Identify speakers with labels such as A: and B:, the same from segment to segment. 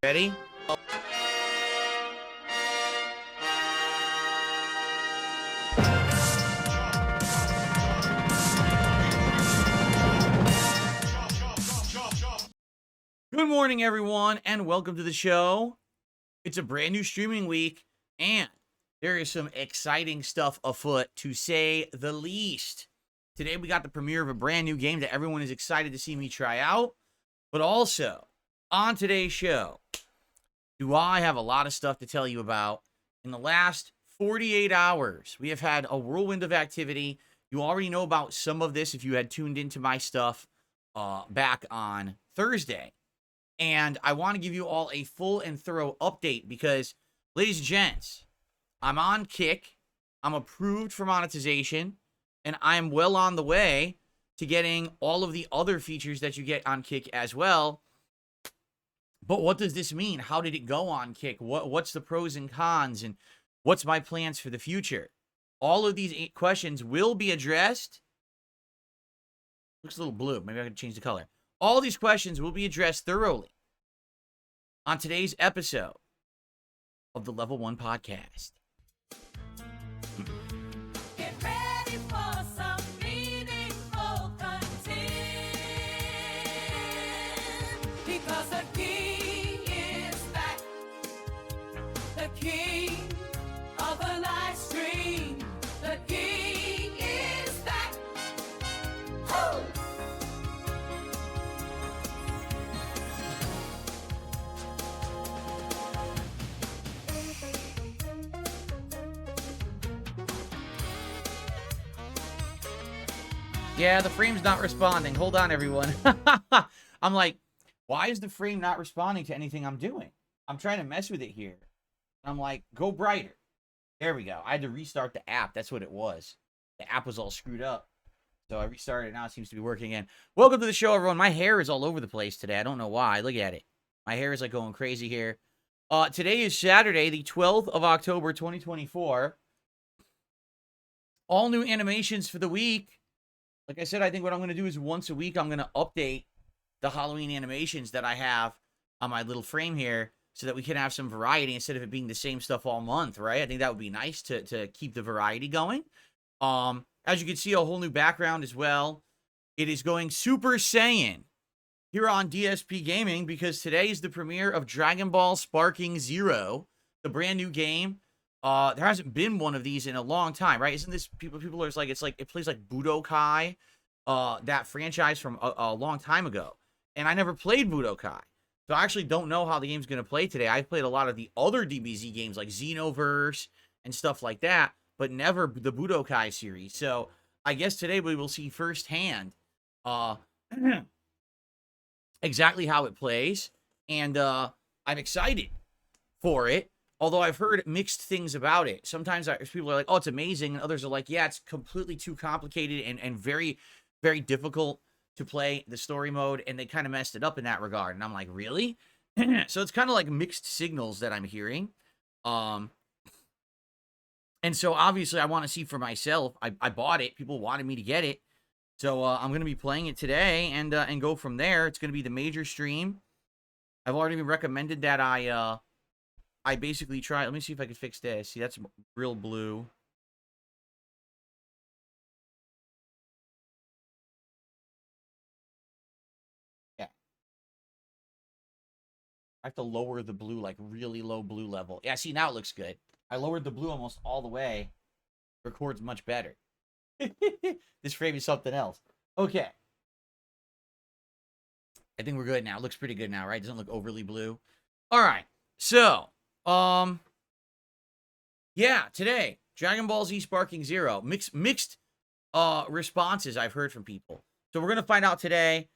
A: Ready? Good morning, everyone, and welcome to the show. It's a brand new streaming week, and there is some exciting stuff afoot, to say the least. Today, we got the premiere of a brand new game that everyone is excited to see me try out. But also, on today's show, do I have a lot of stuff to tell you about. In the last 48 hours, we have had a whirlwind of activity. You already know about some of this if you had tuned into my stuff back on Thursday. And I want to give you all a full and thorough update because, ladies and gents, I'm on Kick. I'm approved for monetization. And I'm well on the way to getting all of the other features that you get on Kick as well. But what does this mean? How did it go on Kick? What's the pros and cons? And what's my plans for the future? All of these 8 questions will be addressed. Looks a little blue. Maybe I could change the color. All these questions will be addressed thoroughly on today's episode of the Level 1 Podcast.
B: Get ready for some meaningful content, because the king is back, the king of the live stream, the king is back. Woo!
A: Yeah, the frame's not responding. Hold on, everyone. I'm like, why is the frame not responding to anything I'm doing? I'm trying to mess with it here. I'm like, go brighter. There we go. I had to restart the app. That's what it was. The app was all screwed up. So I restarted it. Now it seems to be working again. Welcome to the show, everyone. My hair is all over the place today. I don't know why. Look at it. My hair is like going crazy here. Today is Saturday, the 12th of October, 2024. All new animations for the week. Like I said, I think what I'm going to do is once a week, I'm going to update the Halloween animations that I have on my little frame here so that we can have some variety instead of it being the same stuff all month, right? I think that would be nice to keep the variety going. As you can see, a whole new background as well. It is going Super Saiyan here on DSPGaming because today is the premiere of Dragon Ball Sparking Zero, the brand new game. There hasn't been one of these in a long time, right? Isn't this people are like, it's like it plays like Budokai, that franchise from a long time ago. And I never played Budokai. So I actually don't know how the game's going to play today. I've played a lot of the other DBZ games like Xenoverse and stuff like that, but never the Budokai series. So I guess today we will see firsthand exactly how it plays. And I'm excited for it. Although I've heard mixed things about it. Sometimes people are like, oh, it's amazing. And others are like, yeah, it's completely too complicated and very, very difficult to play the story mode. And they kind of messed it up in that regard. And I'm like, really? So it's kind of like mixed signals that I'm hearing. And so obviously I want to see for myself. I bought it. People wanted me to get it. So I'm going to be playing it today and go from there. It's going to be the major stream. I've already been recommended that I basically try. Let me see if I can fix this. See, that's real blue. Yeah. I have to lower the blue, like really low blue level. Yeah, see, now it looks good. I lowered the blue almost all the way. Records much better. This frame is something else. Okay. I think we're good now. It looks pretty good now, right? Doesn't look overly blue. All right. So, yeah, today, Dragon Ball Z Sparking Zero. Mixed responses I've heard from people. So we're going to find out today,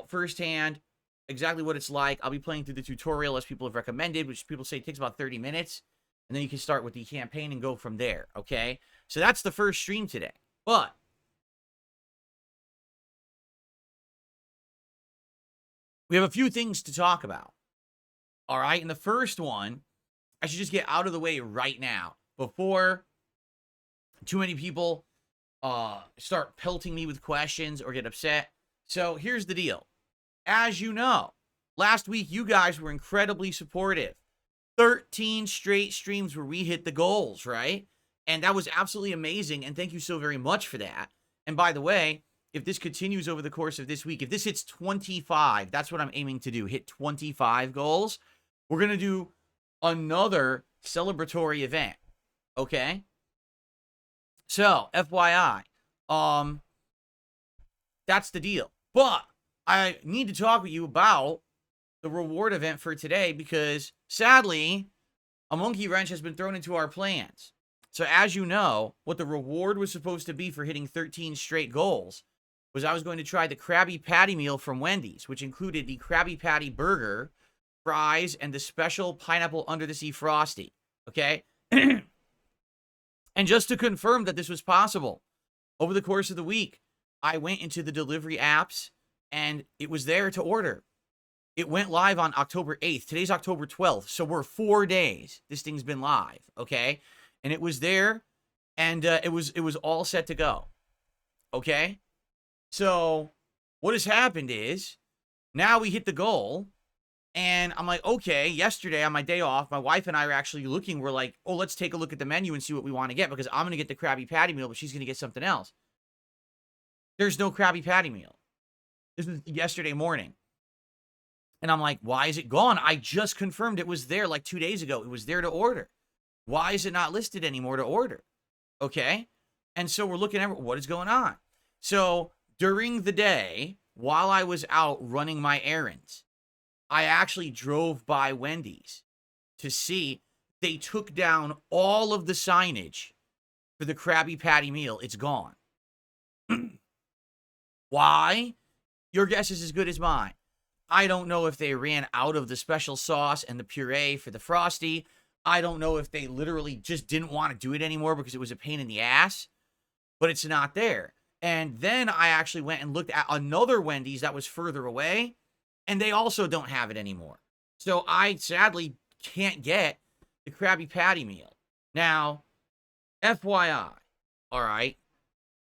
A: firsthand, exactly what it's like. I'll be playing through the tutorial as people have recommended, which people say takes about 30 minutes. And then you can start with the campaign and go from there, okay? So that's the first stream today. But we have a few things to talk about. All right? And the first one, I should just get out of the way right now before too many people start pelting me with questions or get upset. So here's the deal. As you know, Last week, you guys were incredibly supportive. 13 straight streams where we hit the goals, right? And that was absolutely amazing. And thank you so very much for that. And by the way, if this continues over the course of this week, if this hits 25, that's what I'm aiming to do, hit 25 goals, we're going to do another celebratory event. Okay? So, FYI, that's the deal. But I need to talk with you about the reward event for today because, sadly, a monkey wrench has been thrown into our plans. So, as you know, what the reward was supposed to be for hitting 13 straight goals was I was going to try the Krabby Patty meal from Wendy's, which included the Krabby Patty burger, fries, and the special pineapple under the sea frosty. Okay? And just to confirm that this was possible, over the course of the week, I went into the delivery apps and it was there to order. It went live on October 8th. Today's October 12th. So we're 4 days. This thing's been live. Okay. And it was there and it was all set to go. Okay. So what has happened is now we hit the goal. And I'm like, okay, yesterday on my day off, my wife and I are actually looking. We're like, oh, let's take a look at the menu and see what we want to get because I'm going to get the Krabby Patty meal, but she's going to get something else. There's no Krabby Patty meal. This was yesterday morning. And I'm like, why is it gone? I just confirmed it was there like 2 days ago. It was there to order. Why is it not listed anymore to order? Okay. And so we're looking at what is going on. So during the day, while I was out running my errands, I actually drove by Wendy's to see they took down all of the signage for the Krabby Patty meal. It's gone. Why? Your guess is as good as mine. I don't know if they ran out of the special sauce and the puree for the Frosty. I don't know if they literally just didn't want to do it anymore because it was a pain in the ass, but it's not there. And then I actually went and looked at another Wendy's that was further away, and they also don't have it anymore. So I sadly can't get the Krabby Patty meal. Now, FYI, all right,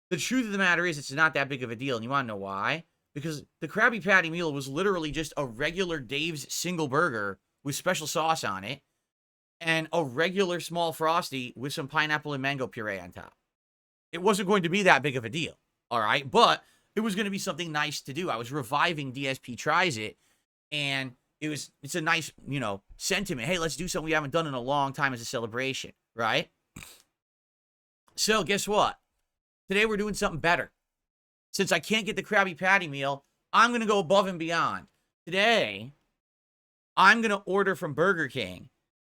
A: the truth of the matter is it's not that big of a deal. And you want to know why? Because the Krabby Patty meal was literally just a regular Dave's single burger with special sauce on it and a regular small Frosty with some pineapple and mango puree on top. It wasn't going to be that big of a deal, all right? But it was going to be something nice to do. I was reviving DSP Tries It, and it's a nice, sentiment. Hey, let's do something we haven't done in a long time as a celebration, right? So guess what? Today we're doing something better. Since I can't get the Krabby Patty meal, I'm going to go above and beyond. Today, I'm going to order from Burger King,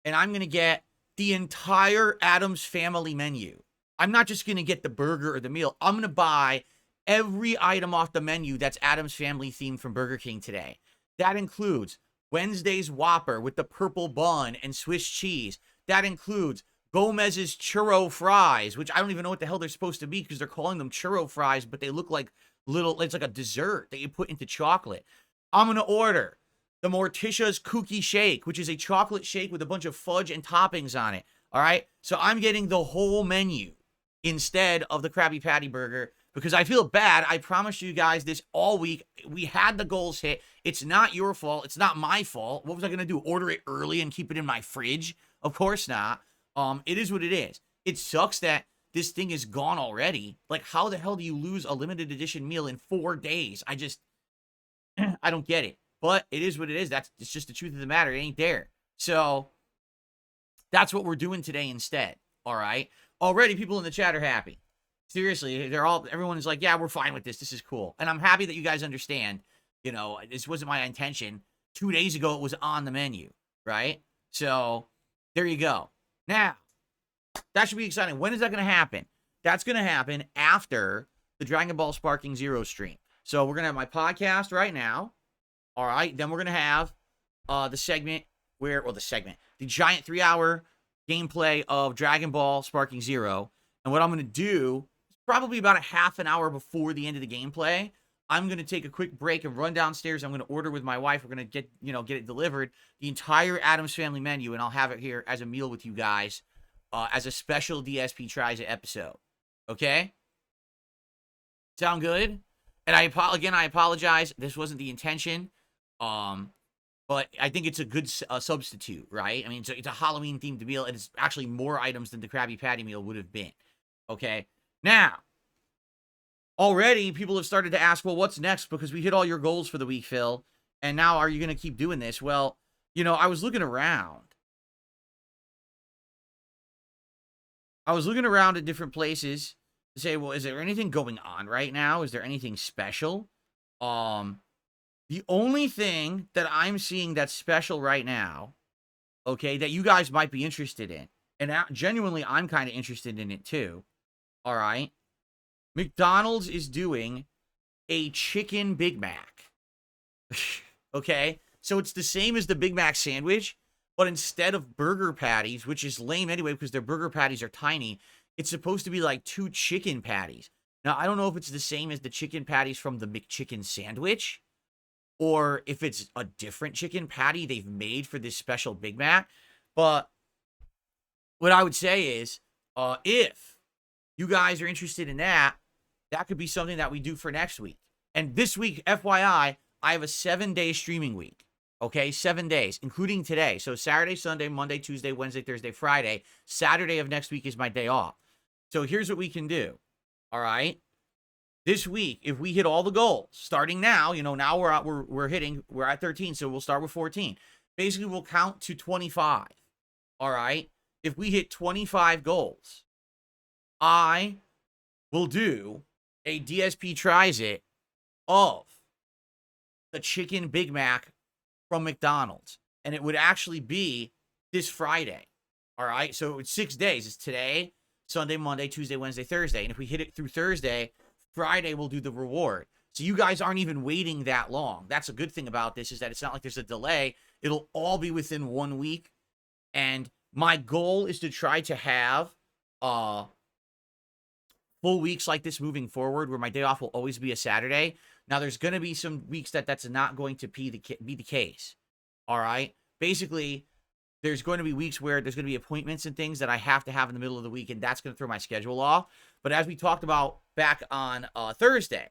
A: and I'm going to get the entire Addams Family menu. I'm not just going to get the burger or the meal. I'm going to buy every item off the menu that's Addams Family themed from Burger King today. That includes Wednesday's Whopper with the purple bun and Swiss cheese. That includes Gomez's churro fries, which I don't even know what the hell they're supposed to be because they're calling them churro fries, but they look like it's like a dessert that you put into chocolate. I'm going to order the Morticia's Cookie Shake, which is a chocolate shake with a bunch of fudge and toppings on it. All right. So I'm getting the whole menu instead of the Krabby Patty burger because I feel bad. I promised you guys this all week. We had the goals hit. It's not your fault. It's not my fault. What was I going to do? Order it early and keep it in my fridge? Of course not. It is what it is. It sucks that this thing is gone already. Like, how the hell do you lose a limited edition meal in 4 days? I don't get it. But it is what it is. It's just the truth of the matter. It ain't there. So that's what we're doing today instead. All right. Already people in the chat are happy. Seriously, everyone is like, yeah, we're fine with this. This is cool. And I'm happy that you guys understand, this wasn't my intention. 2 days ago, it was on the menu, right? So there you go. Now, that should be exciting. When is that going to happen? That's going to happen after the Dragon Ball Sparking Zero stream. So we're going to have my podcast right now. All right. Then we're going to have the giant 3-hour gameplay of Dragon Ball Sparking Zero. And what I'm going to do is probably about a half an hour before the end of the gameplay, I'm going to take a quick break and run downstairs. I'm going to order with my wife. We're going to get it delivered, the entire Addams Family menu, and I'll have it here as a meal with you guys as a special DSP Tries It episode. Okay? Sound good? And I apologize. This wasn't the intention. but I think it's a good substitute, right? I mean, it's a Halloween themed meal, and it's actually more items than the Krabby Patty meal would have been. Okay, now already people have started to ask, well, what's next? Because we hit all your goals for the week, Phil, and now are you going to keep doing this? Well, you know, I was looking around at different places to say, well, is there anything going on right now? Is there anything special? The only thing that I'm seeing that's special right now, okay, that you guys might be interested in, and genuinely I'm kind of interested in it too, all right? McDonald's is doing a chicken Big Mac. Okay? So it's the same as the Big Mac sandwich, but instead of burger patties, which is lame anyway because their burger patties are tiny, it's supposed to be like 2 chicken patties. Now, I don't know if it's the same as the chicken patties from the McChicken sandwich, or if it's a different chicken patty they've made for this special Big Mac. But what I would say is, if you guys are interested in that, that could be something that we do for next week. And this week, FYI, I have a 7-day streaming week. Okay, 7 days, including today. So Saturday, Sunday, Monday, Tuesday, Wednesday, Thursday, Friday. Saturday of next week is my day off. So here's what we can do. All right. This week, if we hit all the goals, starting now, you know, now we're at 13, so we'll start with 14. Basically, we'll count to 25. All right. If we hit 25 goals, I will do a DSP tries it of the chicken Big Mac from McDonald's. And it would actually be this Friday. All right. So it's 6 days. It's today, Sunday, Monday, Tuesday, Wednesday, Thursday. And if we hit it through Thursday, Friday we'll do the reward. So you guys aren't even waiting that long. That's a good thing about this, is that it's not like there's a delay. It'll all be within 1 week. And my goal is to try to have full weeks like this moving forward, where my day off will always be a Saturday. Now, there's going to be some weeks that's not going to be the case. All right. Basically, there's going to be weeks where there's going to be appointments and things that I have to have in the middle of the week, and that's going to throw my schedule off. But as we talked about back on Thursday,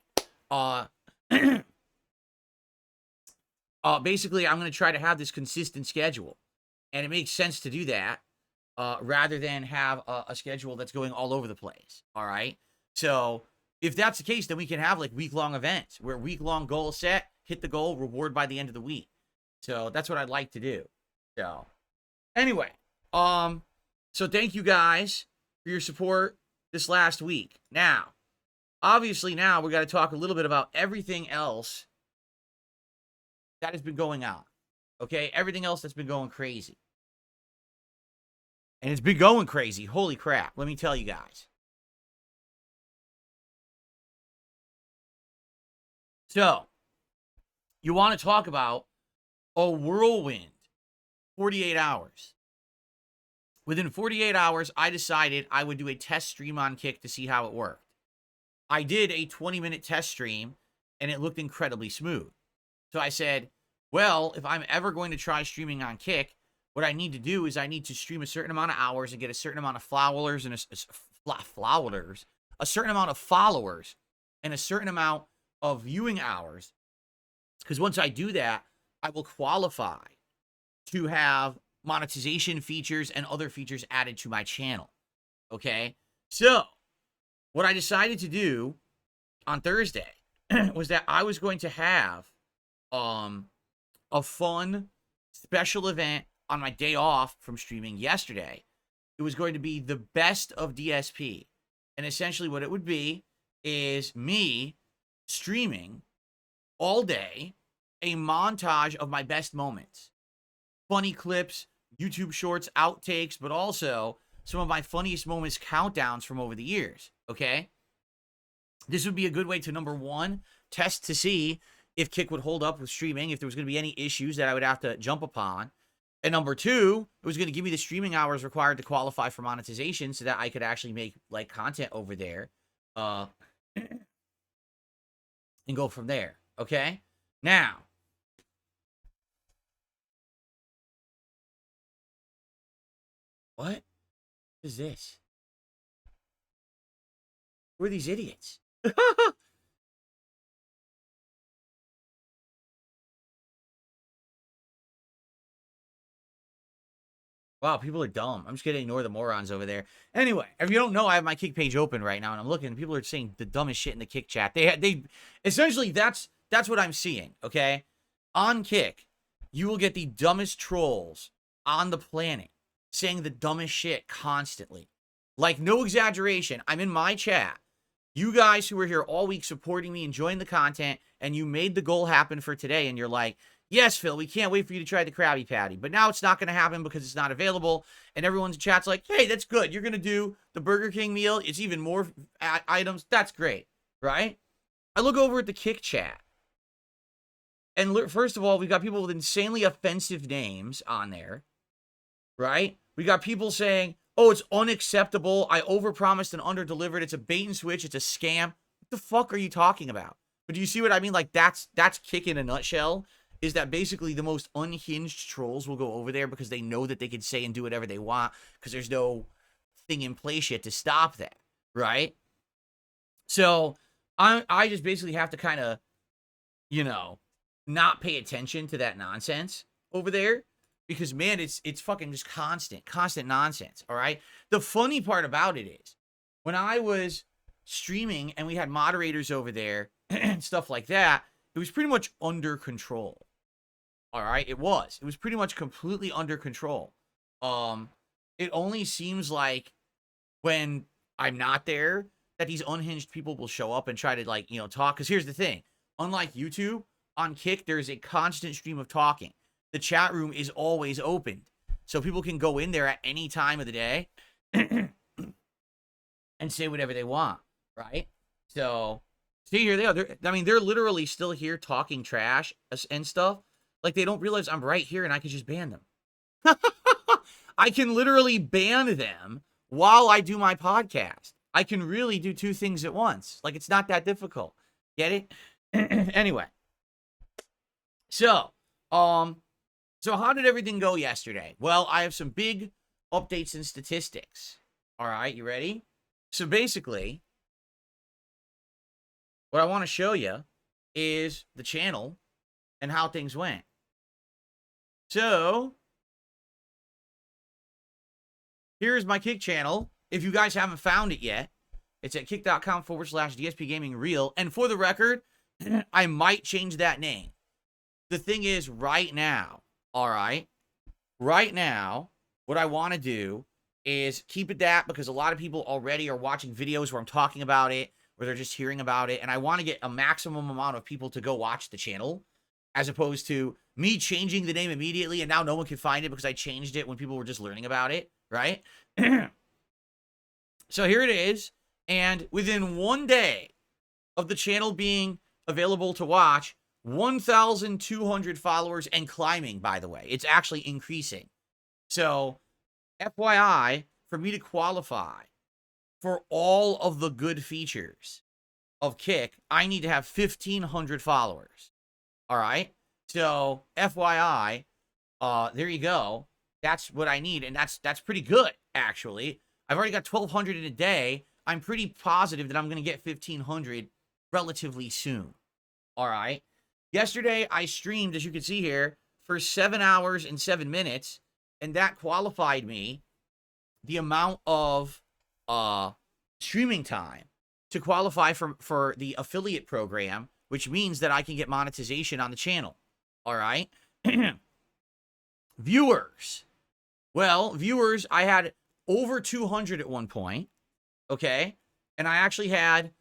A: basically, I'm going to try to have this consistent schedule. And it makes sense to do that rather than have a schedule that's going all over the place. All right. So if that's the case, then we can have like week-long events where week-long goal set, hit the goal, reward by the end of the week. So that's what I'd like to do. So anyway, so thank you guys for your support this last week. Now, obviously now we got to talk a little bit about everything else that has been going on. Okay? Everything else that's been going crazy. And it's been going crazy. Holy crap. Let me tell you guys. So, you want to talk about a whirlwind 48 hours. Within 48 hours, I decided I would do a test stream on Kick to see how it worked. I did a 20-minute test stream, and it looked incredibly smooth. So I said, well, if I'm ever going to try streaming on Kick, what I need to do is I need to stream a certain amount of hours and get a certain amount of followers and a certain amount of followers and a certain amount of viewing hours. Because once I do that, I will qualify to have monetization features and other features added to my channel. Okay? So, what I decided to do on Thursday was that I was going to have a fun special event on my day off from streaming yesterday. It was going to be the best of DSP. And essentially what it would be is me streaming all day a montage of my best moments. Funny clips, YouTube shorts, outtakes, but also some of my funniest moments countdowns from over the years, okay? This would be a good way to, number one, test to see if Kick would hold up with streaming, if there was going to be any issues that I would have to jump upon. And number two, it was going to give me the streaming hours required to qualify for monetization so that I could actually make like content over there and go from there, okay? Now, what is this? Who are these idiots? Wow, people are dumb. I'm just gonna ignore the morons over there. Anyway, if you don't know, I have my Kick page open right now, and I'm looking. People are saying the dumbest shit in the Kick chat. They essentially that's what I'm seeing. Okay, on Kick, you will get the dumbest trolls on the planet saying the dumbest shit constantly. Like, no exaggeration. I'm in my chat. You guys who were here all week supporting me, enjoying the content, and you made the goal happen for today, and you're like, yes, Phil, we can't wait for you to try the Krabby Patty. But now it's not going to happen because it's not available. And everyone's chat's like, hey, that's good. You're going to do the Burger King meal. It's even more items. That's great, right? I look over at the Kick chat. And first of all, we've got people with insanely offensive names on there, right? We got people saying, oh, it's unacceptable. I overpromised and underdelivered. It's a bait and switch. It's a scam. What the fuck are you talking about? But do you see what I mean? Like, that's Kick in a nutshell. Is that basically the most unhinged trolls will go over there because they know that they can say and do whatever they want because there's no thing in place yet to stop that, right? So I just basically have to kind of, you know, not pay attention to that nonsense over there because, man, it's fucking just constant nonsense, all right? The funny part about it is when I was streaming and we had moderators over there and stuff like that, it was pretty much under control. All right, it was pretty much completely under control. It only seems like when I'm not there that these unhinged people will show up and try to, like, you know, talk. Because here's the thing, unlike YouTube, on Kick, there's a constant stream of talking. The chat room is always opened, so people can go in there at any time of the day and say whatever they want, right? So see, here they are. They're literally still here talking trash and stuff. Like, they don't realize I'm right here and I can just ban them. I can literally ban them while I do my podcast. I can really do two things at once. Like, it's not that difficult. Get it? Anyway. So how did everything go yesterday? Well, I have some big updates and statistics. All right, you ready? So basically, what I want to show you is the channel and how things went. So here's my Kick channel. If you guys haven't found it yet, it's at kick.com/DSPGaming Real. And for the record, I might change that name. The thing is, right now, all right, right now, what I want to do is keep it that because a lot of people already are watching videos where I'm talking about it, where they're just hearing about it. And I want to get a maximum amount of people to go watch the channel, as opposed to me changing the name immediately and now no one can find it because I changed it when people were just learning about it, right? So here it is. And within 1 day of the channel being available to watch, 1,200 followers and climbing, by the way. It's actually increasing. So, FYI, for me to qualify for all of the good features of Kick, I need to have 1,500 followers. All right? So, FYI, there you go. That's what I need, and that's pretty good, actually. I've already got 1,200 in a day. I'm pretty positive that I'm going to get 1,500 relatively soon. All right? Yesterday, I streamed, as you can see here, for 7 hours and 7 minutes, and that qualified me the amount of streaming time to qualify for the affiliate program, which means that I can get monetization on the channel. All right? Viewers. Well, viewers, I had over 200 at one point, okay? And I actually had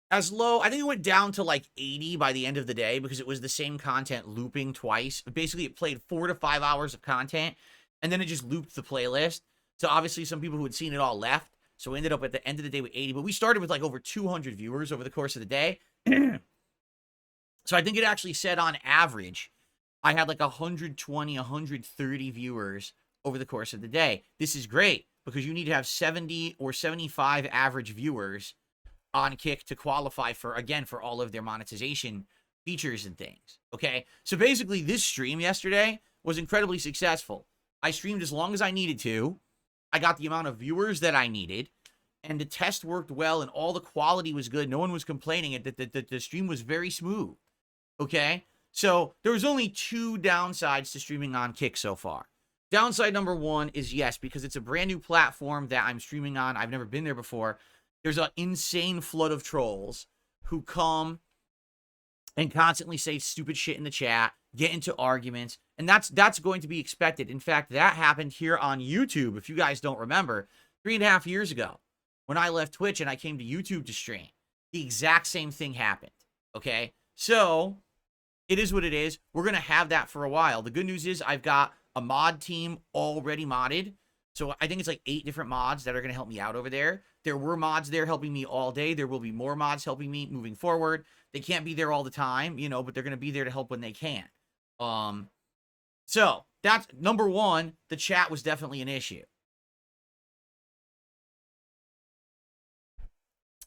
A: as low, I think it went down to like 80 by the end of the day because it was the same content looping twice. Basically, it played 4 to 5 hours of content, and then it just looped the playlist. So obviously, some people who had seen it all left. So we ended up at the end of the day with 80. But we started with like over 200 viewers over the course of the day. So I think it actually said on average, I had like 120, 130 viewers over the course of the day. This is great because you need to have 70 or 75 average viewers on Kick to qualify for, again, for all of their monetization features and things, okay? So basically, this stream yesterday was incredibly successful. I streamed as long as I needed to. I got the amount of viewers that I needed, and the test worked well, and all the quality was good. No one was complaining. The stream was very smooth, okay? So there was only 2 downsides to streaming on Kick so far. Downside number one is yes, because it's a brand new platform that I'm streaming on. I've never been there before. There's an insane flood of trolls who come and constantly say stupid shit in the chat, get into arguments, and that's going to be expected. In fact, that happened here on YouTube, if you guys don't remember, 3.5 years ago when I left Twitch and I came to YouTube to stream. The exact same thing happened, okay? So, it is what it is. We're going to have that for a while. The good news is I've got a mod team already modded. So I think it's like 8 different mods that are going to help me out over there. There were mods there helping me all day. There will be more mods helping me moving forward. They can't be there all the time, you know, but they're going to be there to help when they can. So that's number one. The chat was definitely an issue.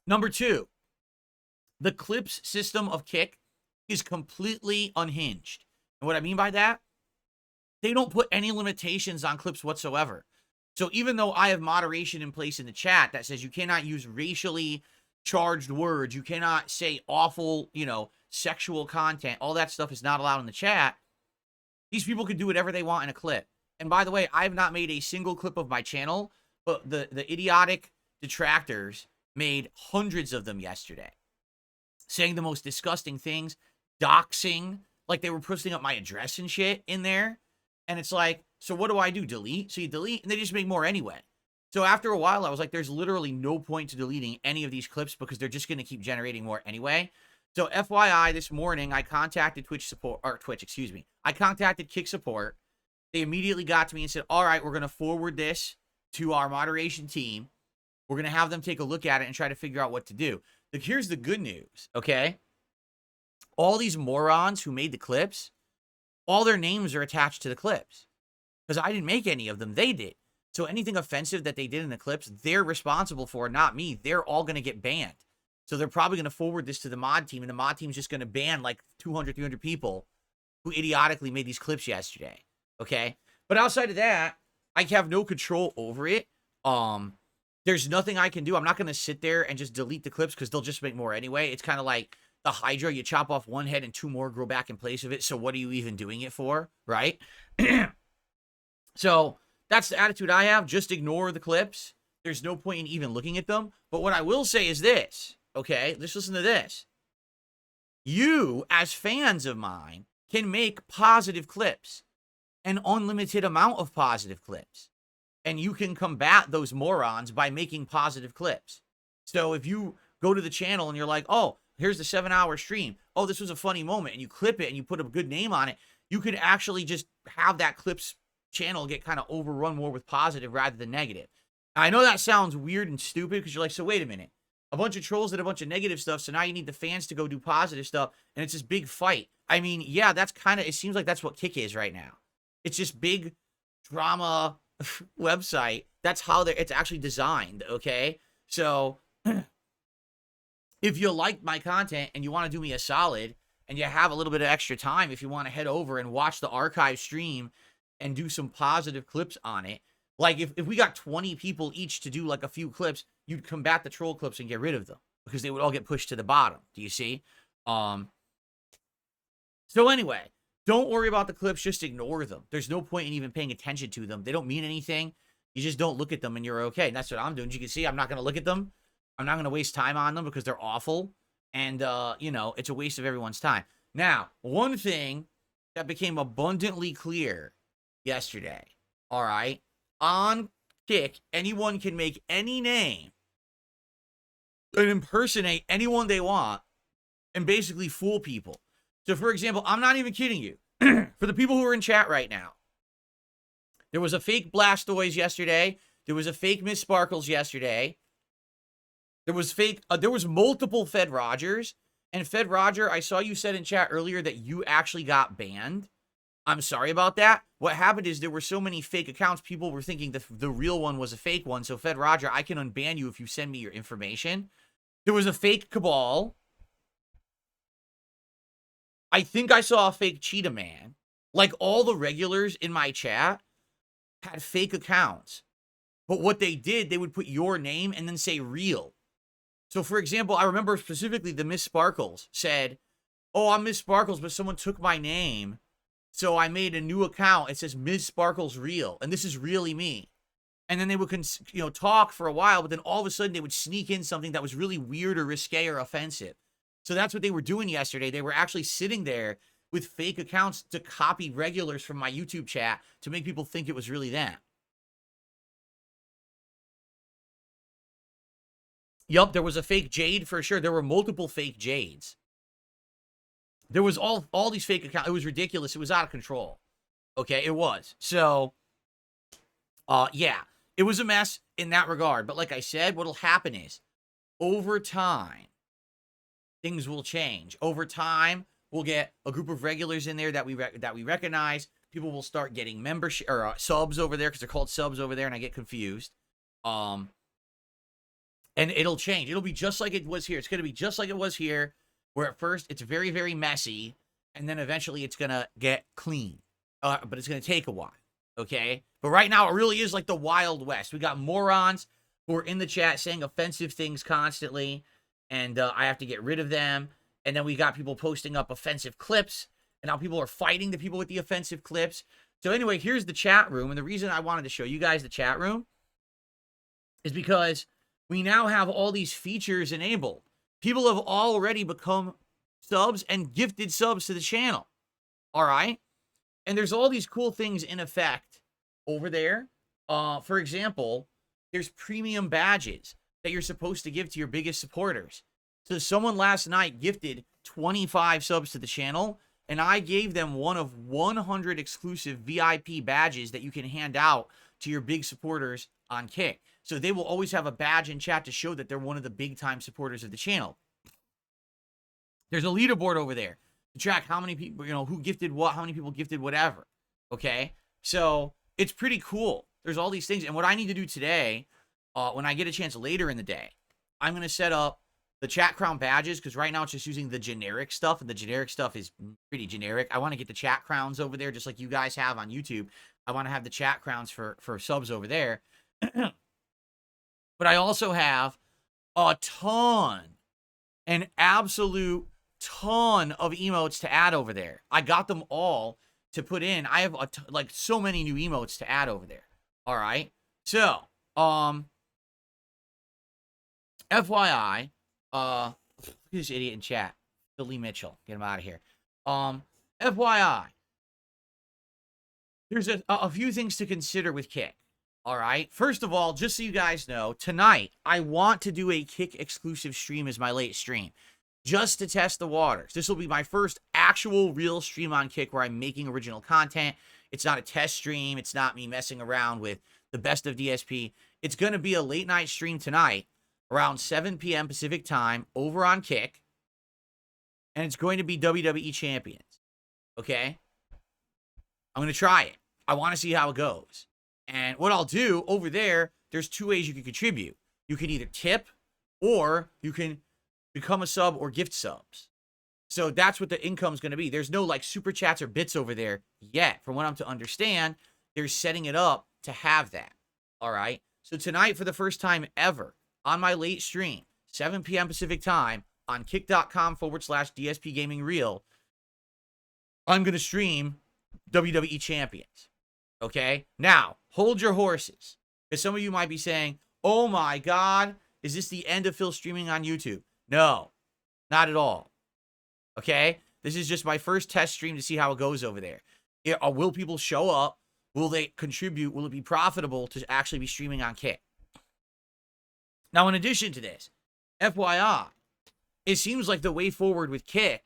A: Number two, the clips system of Kick is completely unhinged. And what I mean by that, they don't put any limitations on clips whatsoever. So even though I have moderation in place in the chat that says you cannot use racially charged words, you cannot say awful, you know, sexual content, all that stuff is not allowed in the chat, these people can do whatever they want in a clip. And by the way, I have not made a single clip of my channel, but the idiotic detractors made hundreds of them yesterday, saying the most disgusting things, doxing, like they were posting up my address and shit in there. And it's like, so what do? Delete? So you delete, and they just make more anyway. So after a while, I was like, there's literally no point to deleting any of these clips because they're just going to keep generating more anyway. So FYI, this morning, I contacted I contacted Kick support. They immediately got to me and said, all right, we're going to forward this to our moderation team. We're going to have them take a look at it and try to figure out what to do. Here's the good news, okay? All these morons who made the clips, all their names are attached to the clips. Because I didn't make any of them. They did. So anything offensive that they did in the clips, they're responsible for, not me. They're all going to get banned. So they're probably going to forward this to the mod team, and the mod team's just going to ban like 200, 300 people who idiotically made these clips yesterday. Okay? But outside of that, I have no control over it. There's nothing I can do. I'm not going to sit there and just delete the clips because they'll just make more anyway. It's kind of like the Hydra. You chop off one head and 2 more grow back in place of it. So what are you even doing it for? Right? So that's the attitude I have. Just ignore the clips. There's no point in even looking at them. But what I will say is this, okay? Just listen to this. You, as fans of mine, can make positive clips, an unlimited amount of positive clips. And you can combat those morons by making positive clips. So if you go to the channel and you're like, oh, here's the 7-hour stream. Oh, this was a funny moment. And you clip it and you put a good name on it. You could actually just have that clips channel get kind of overrun more with positive rather than negative. Now, I know that sounds weird and stupid because you're like, so wait a minute. A bunch of trolls did a bunch of negative stuff, so now you need the fans to go do positive stuff, and it's this big fight. I mean, yeah, that's kind of, it seems like that's what Kick is right now. It's just big drama website. That's how it's actually designed, okay? So, if you like my content and you want to do me a solid, and you have a little bit of extra time, if you want to head over and watch the archive stream and do some positive clips on it. Like, if we got 20 people each to do, like, a few clips, you'd combat the troll clips and get rid of them. Because they would all get pushed to the bottom. Do you see? So anyway, don't worry about the clips. Just ignore them. There's no point in even paying attention to them. They don't mean anything. You just don't look at them and you're okay. And that's what I'm doing. As you can see, I'm not going to look at them. I'm not going to waste time on them because they're awful. And, you know, it's a waste of everyone's time. Now, one thing that became abundantly clear yesterday, all right, on Kick, anyone can make any name and impersonate anyone they want and basically fool people. So, for example, I'm not even kidding you. For the people who are in chat right now, there was a fake Blastoise yesterday. There was a fake Miss Sparkles yesterday. There was multiple Fed Rogers. And Fed Roger, I saw you said in chat earlier that you actually got banned. I'm sorry about that. What happened is there were so many fake accounts, people were thinking the real one was a fake one. So Fed Roger, I can unban you if you send me your information. There was a fake Cabal. I think I saw a fake Cheetah Man. Like, all the regulars in my chat had fake accounts. But what they did, they would put your name and then say real. So, for example, I remember specifically the Miss Sparkles said, oh, I'm Miss Sparkles, but someone took my name So I made a new account. It says Ms. Sparkle's real, and this is really me. And then they would, talk for a while, but then all of a sudden they would sneak in something that was really weird or risque or offensive. So that's what they were doing yesterday. They were actually sitting there with fake accounts to copy regulars from my YouTube chat to make people think it was really them. Yup, there was a fake Jade for sure. There were multiple fake Jades. There was all these fake accounts. It was ridiculous. It was out of control. Okay, it was. So, yeah, it was a mess in that regard. But like I said, what'll happen is, over time, things will change. Over time, we'll get a group of regulars in there that we recognize. People will start getting membership or subs over there, because they're called subs over there, and I get confused. And it'll change. It'll be just like it was here. It's going to be just like it was here, where at first it's very, very messy, and then eventually it's going to get clean. But it's going to take a while, okay? But right now, it really is like the Wild West. We got morons who are in the chat saying offensive things constantly, and I have to get rid of them. And then we got people posting up offensive clips, and now people are fighting the people with the offensive clips. So anyway, here's the chat room, and the reason I wanted to show you guys the chat room is because we now have all these features enabled. People have already become subs and gifted subs to the channel. All right? And there's all these cool things in effect over there. For example, there's premium badges that you're supposed to give to your biggest supporters. So someone last night gifted 25 subs to the channel, and I gave them one of 100 exclusive VIP badges that you can hand out to your big supporters on Kick. So they will always have a badge in chat to show that they're one of the big time supporters of the channel. There's a leaderboard over there to track how many people, who gifted what, how many people gifted whatever. Okay. So it's pretty cool. There's all these things. And what I need to do today, when I get a chance later in the day, I'm going to set up the chat crown badges, because right now it's just using the generic stuff, and the generic stuff is pretty generic. I want to get the chat crowns over there, just like you guys have on YouTube. I want to have the chat crowns for subs over there. But I also have a ton, an absolute ton of emotes to add over there. I got them all to put in. I have like so many new emotes to add over there. All right. So, FYI, look at this idiot in chat, Billy Mitchell. Get him out of here. FYI, there's a few things to consider with Kick. All right. First of all, just so you guys know, tonight I want to do a Kick exclusive stream as my late stream, just to test the waters. This will be my first actual real stream on Kick where I'm making original content. It's not a test stream. It's not me messing around with the best of DSP. It's going to be a late night stream tonight around 7 p.m. Pacific time over on Kick. And it's going to be WWE Champions. Okay? I'm going to try it. I want to see how it goes. And what I'll do over there, there's two ways you can contribute. You can either tip, or you can become a sub or gift subs. So that's what the income's going to be. There's no like super chats or bits over there yet. From what I'm to understand, they're setting it up to have that. All right. So tonight, for the first time ever, on my late stream, 7 p.m. Pacific time, on kick.com/DSPGaming Reel, I'm going to stream WWE Champions. Okay? Now, hold your horses. Because some of you might be saying, oh my God, is this the end of Phil streaming on YouTube? No, not at all. Okay? This is just my first test stream to see how it goes over there. Will people show up? Will they contribute? Will it be profitable to actually be streaming on Kick? Now, in addition to this, FYI, it seems like the way forward with Kick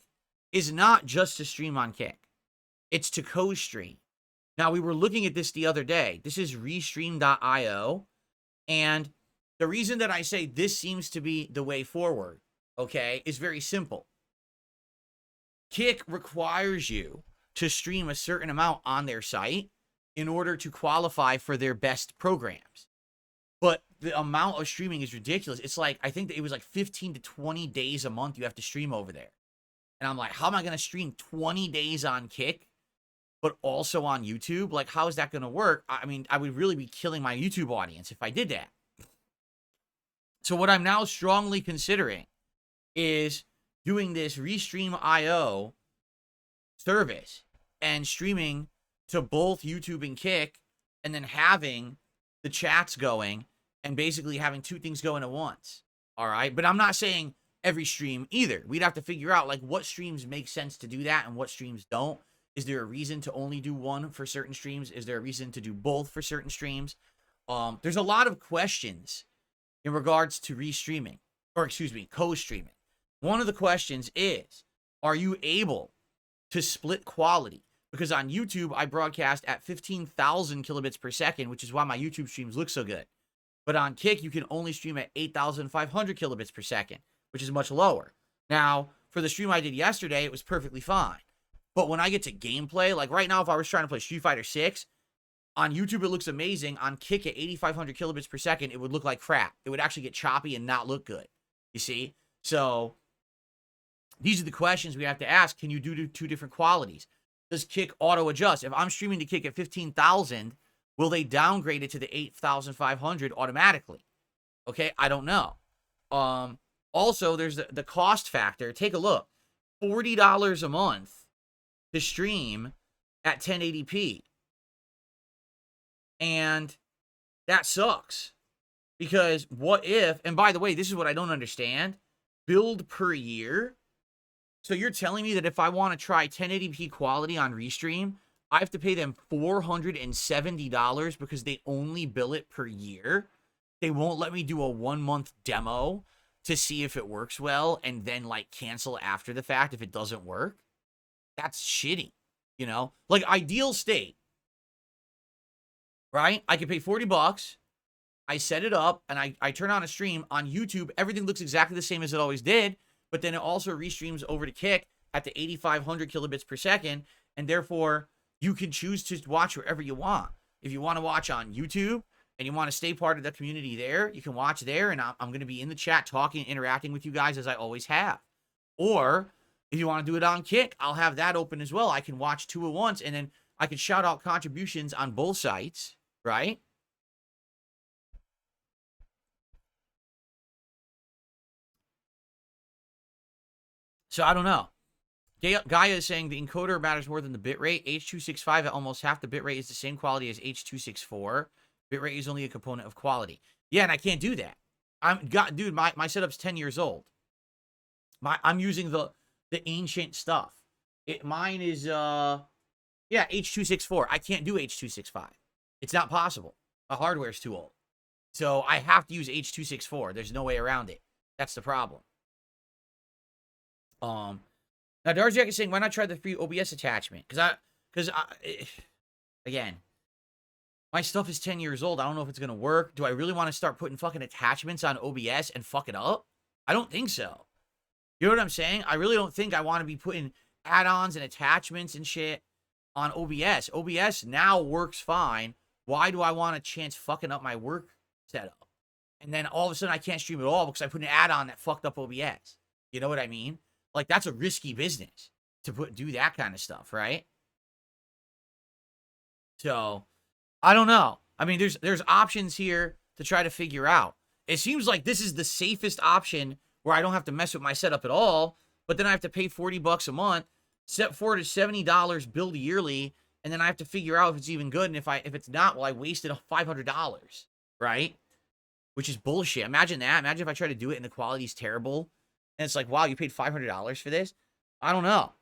A: is not just to stream on Kick. It's to co-stream. Now, we were looking at this the other day. This is restream.io. And the reason that I say this seems to be the way forward, okay, is very simple. Kick requires you to stream a certain amount on their site in order to qualify for their best programs. But the amount of streaming is ridiculous. It's like, I think that it was like 15 to 20 days a month you have to stream over there. And I'm like, how am I going to stream 20 days on Kick, but also on YouTube? Like, how is that going to work? I mean, I would really be killing my YouTube audience if I did that. So what I'm now strongly considering is doing this Restream.io service and streaming to both YouTube and Kick, and then having the chats going and basically having two things going at once. All right. But I'm not saying every stream either. We'd have to figure out like what streams make sense to do that and what streams don't. Is there a reason to only do one for certain streams? Is there a reason to do both for certain streams? There's a lot of questions in regards to restreaming, or excuse me, co-streaming. One of the questions is, are you able to split quality? Because on YouTube, I broadcast at 15,000 kilobits per second, which is why my YouTube streams look so good. But on Kick, you can only stream at 8,500 kilobits per second, which is much lower. Now, for the stream I did yesterday, it was perfectly fine. But when I get to gameplay, like right now, if I was trying to play Street Fighter 6, on YouTube, it looks amazing. On Kick at 8,500 kilobits per second, it would look like crap. It would actually get choppy and not look good. You see? So these are the questions we have to ask. Can you do two different qualities? Does Kick auto adjust? If I'm streaming to Kick at 15,000, will they downgrade it to the 8,500 automatically? Okay, I don't know. Also, there's the cost factor. Take a look. $40 a month to stream at 1080p. And that sucks. Because what if, and by the way, this is what I don't understand. Build per year. So you're telling me that if I want to try 1080p quality on Restream, I have to pay them $470 because they only bill it per year? They won't let me do a 1-month demo to see if it works well and then like cancel after the fact if it doesn't work? That's shitty, you know? Like ideal state, right? I can pay $40. I set it up and I turn on a stream on YouTube. Everything looks exactly the same as it always did. But then it also restreams over to Kick at the 8,500 kilobits per second. And therefore, you can choose to watch wherever you want. If you want to watch on YouTube and you want to stay part of the community there, you can watch there. And I'm going to be in the chat talking, interacting with you guys as I always have. Or if you want to do it on Kick, I'll have that open as well. I can watch two at once. And then I can shout out contributions on both sites, right? So I don't know. Gaia is saying the encoder matters more than the bitrate. H.265 at almost half the bitrate is the same quality as H.264. Bitrate is only a component of quality. Yeah, and I can't do that. Dude, my setup's 10 years old. I'm using the ancient stuff. Mine is H.264. I can't do H.265. It's not possible. My hardware's too old. So I have to use H.264. There's no way around it. That's the problem. Now Darziak is saying, why not try the free OBS attachment? Because again, my stuff is 10 years old. I don't know if it's going to work. Do I really want to start putting fucking attachments on OBS and fuck it up? I don't think so. You know what I'm saying? I really don't think I want to be putting add-ons and attachments and shit on OBS. OBS now works fine. Why do I want to chance fucking up my work setup? And then all of a sudden I can't stream at all because I put an add-on that fucked up OBS. You know what I mean? Like, that's a risky business to do that kind of stuff, right? So, I don't know. I mean, there's options here to try to figure out. It seems like this is the safest option where I don't have to mess with my setup at all, but then I have to pay $40 a month, set forward to $70 billed yearly, and then I have to figure out if it's even good, and if it's not, well, I wasted $500, right? Which is bullshit. Imagine that. Imagine if I try to do it and the quality's terrible. And it's like, wow, you paid $500 for this? I don't know.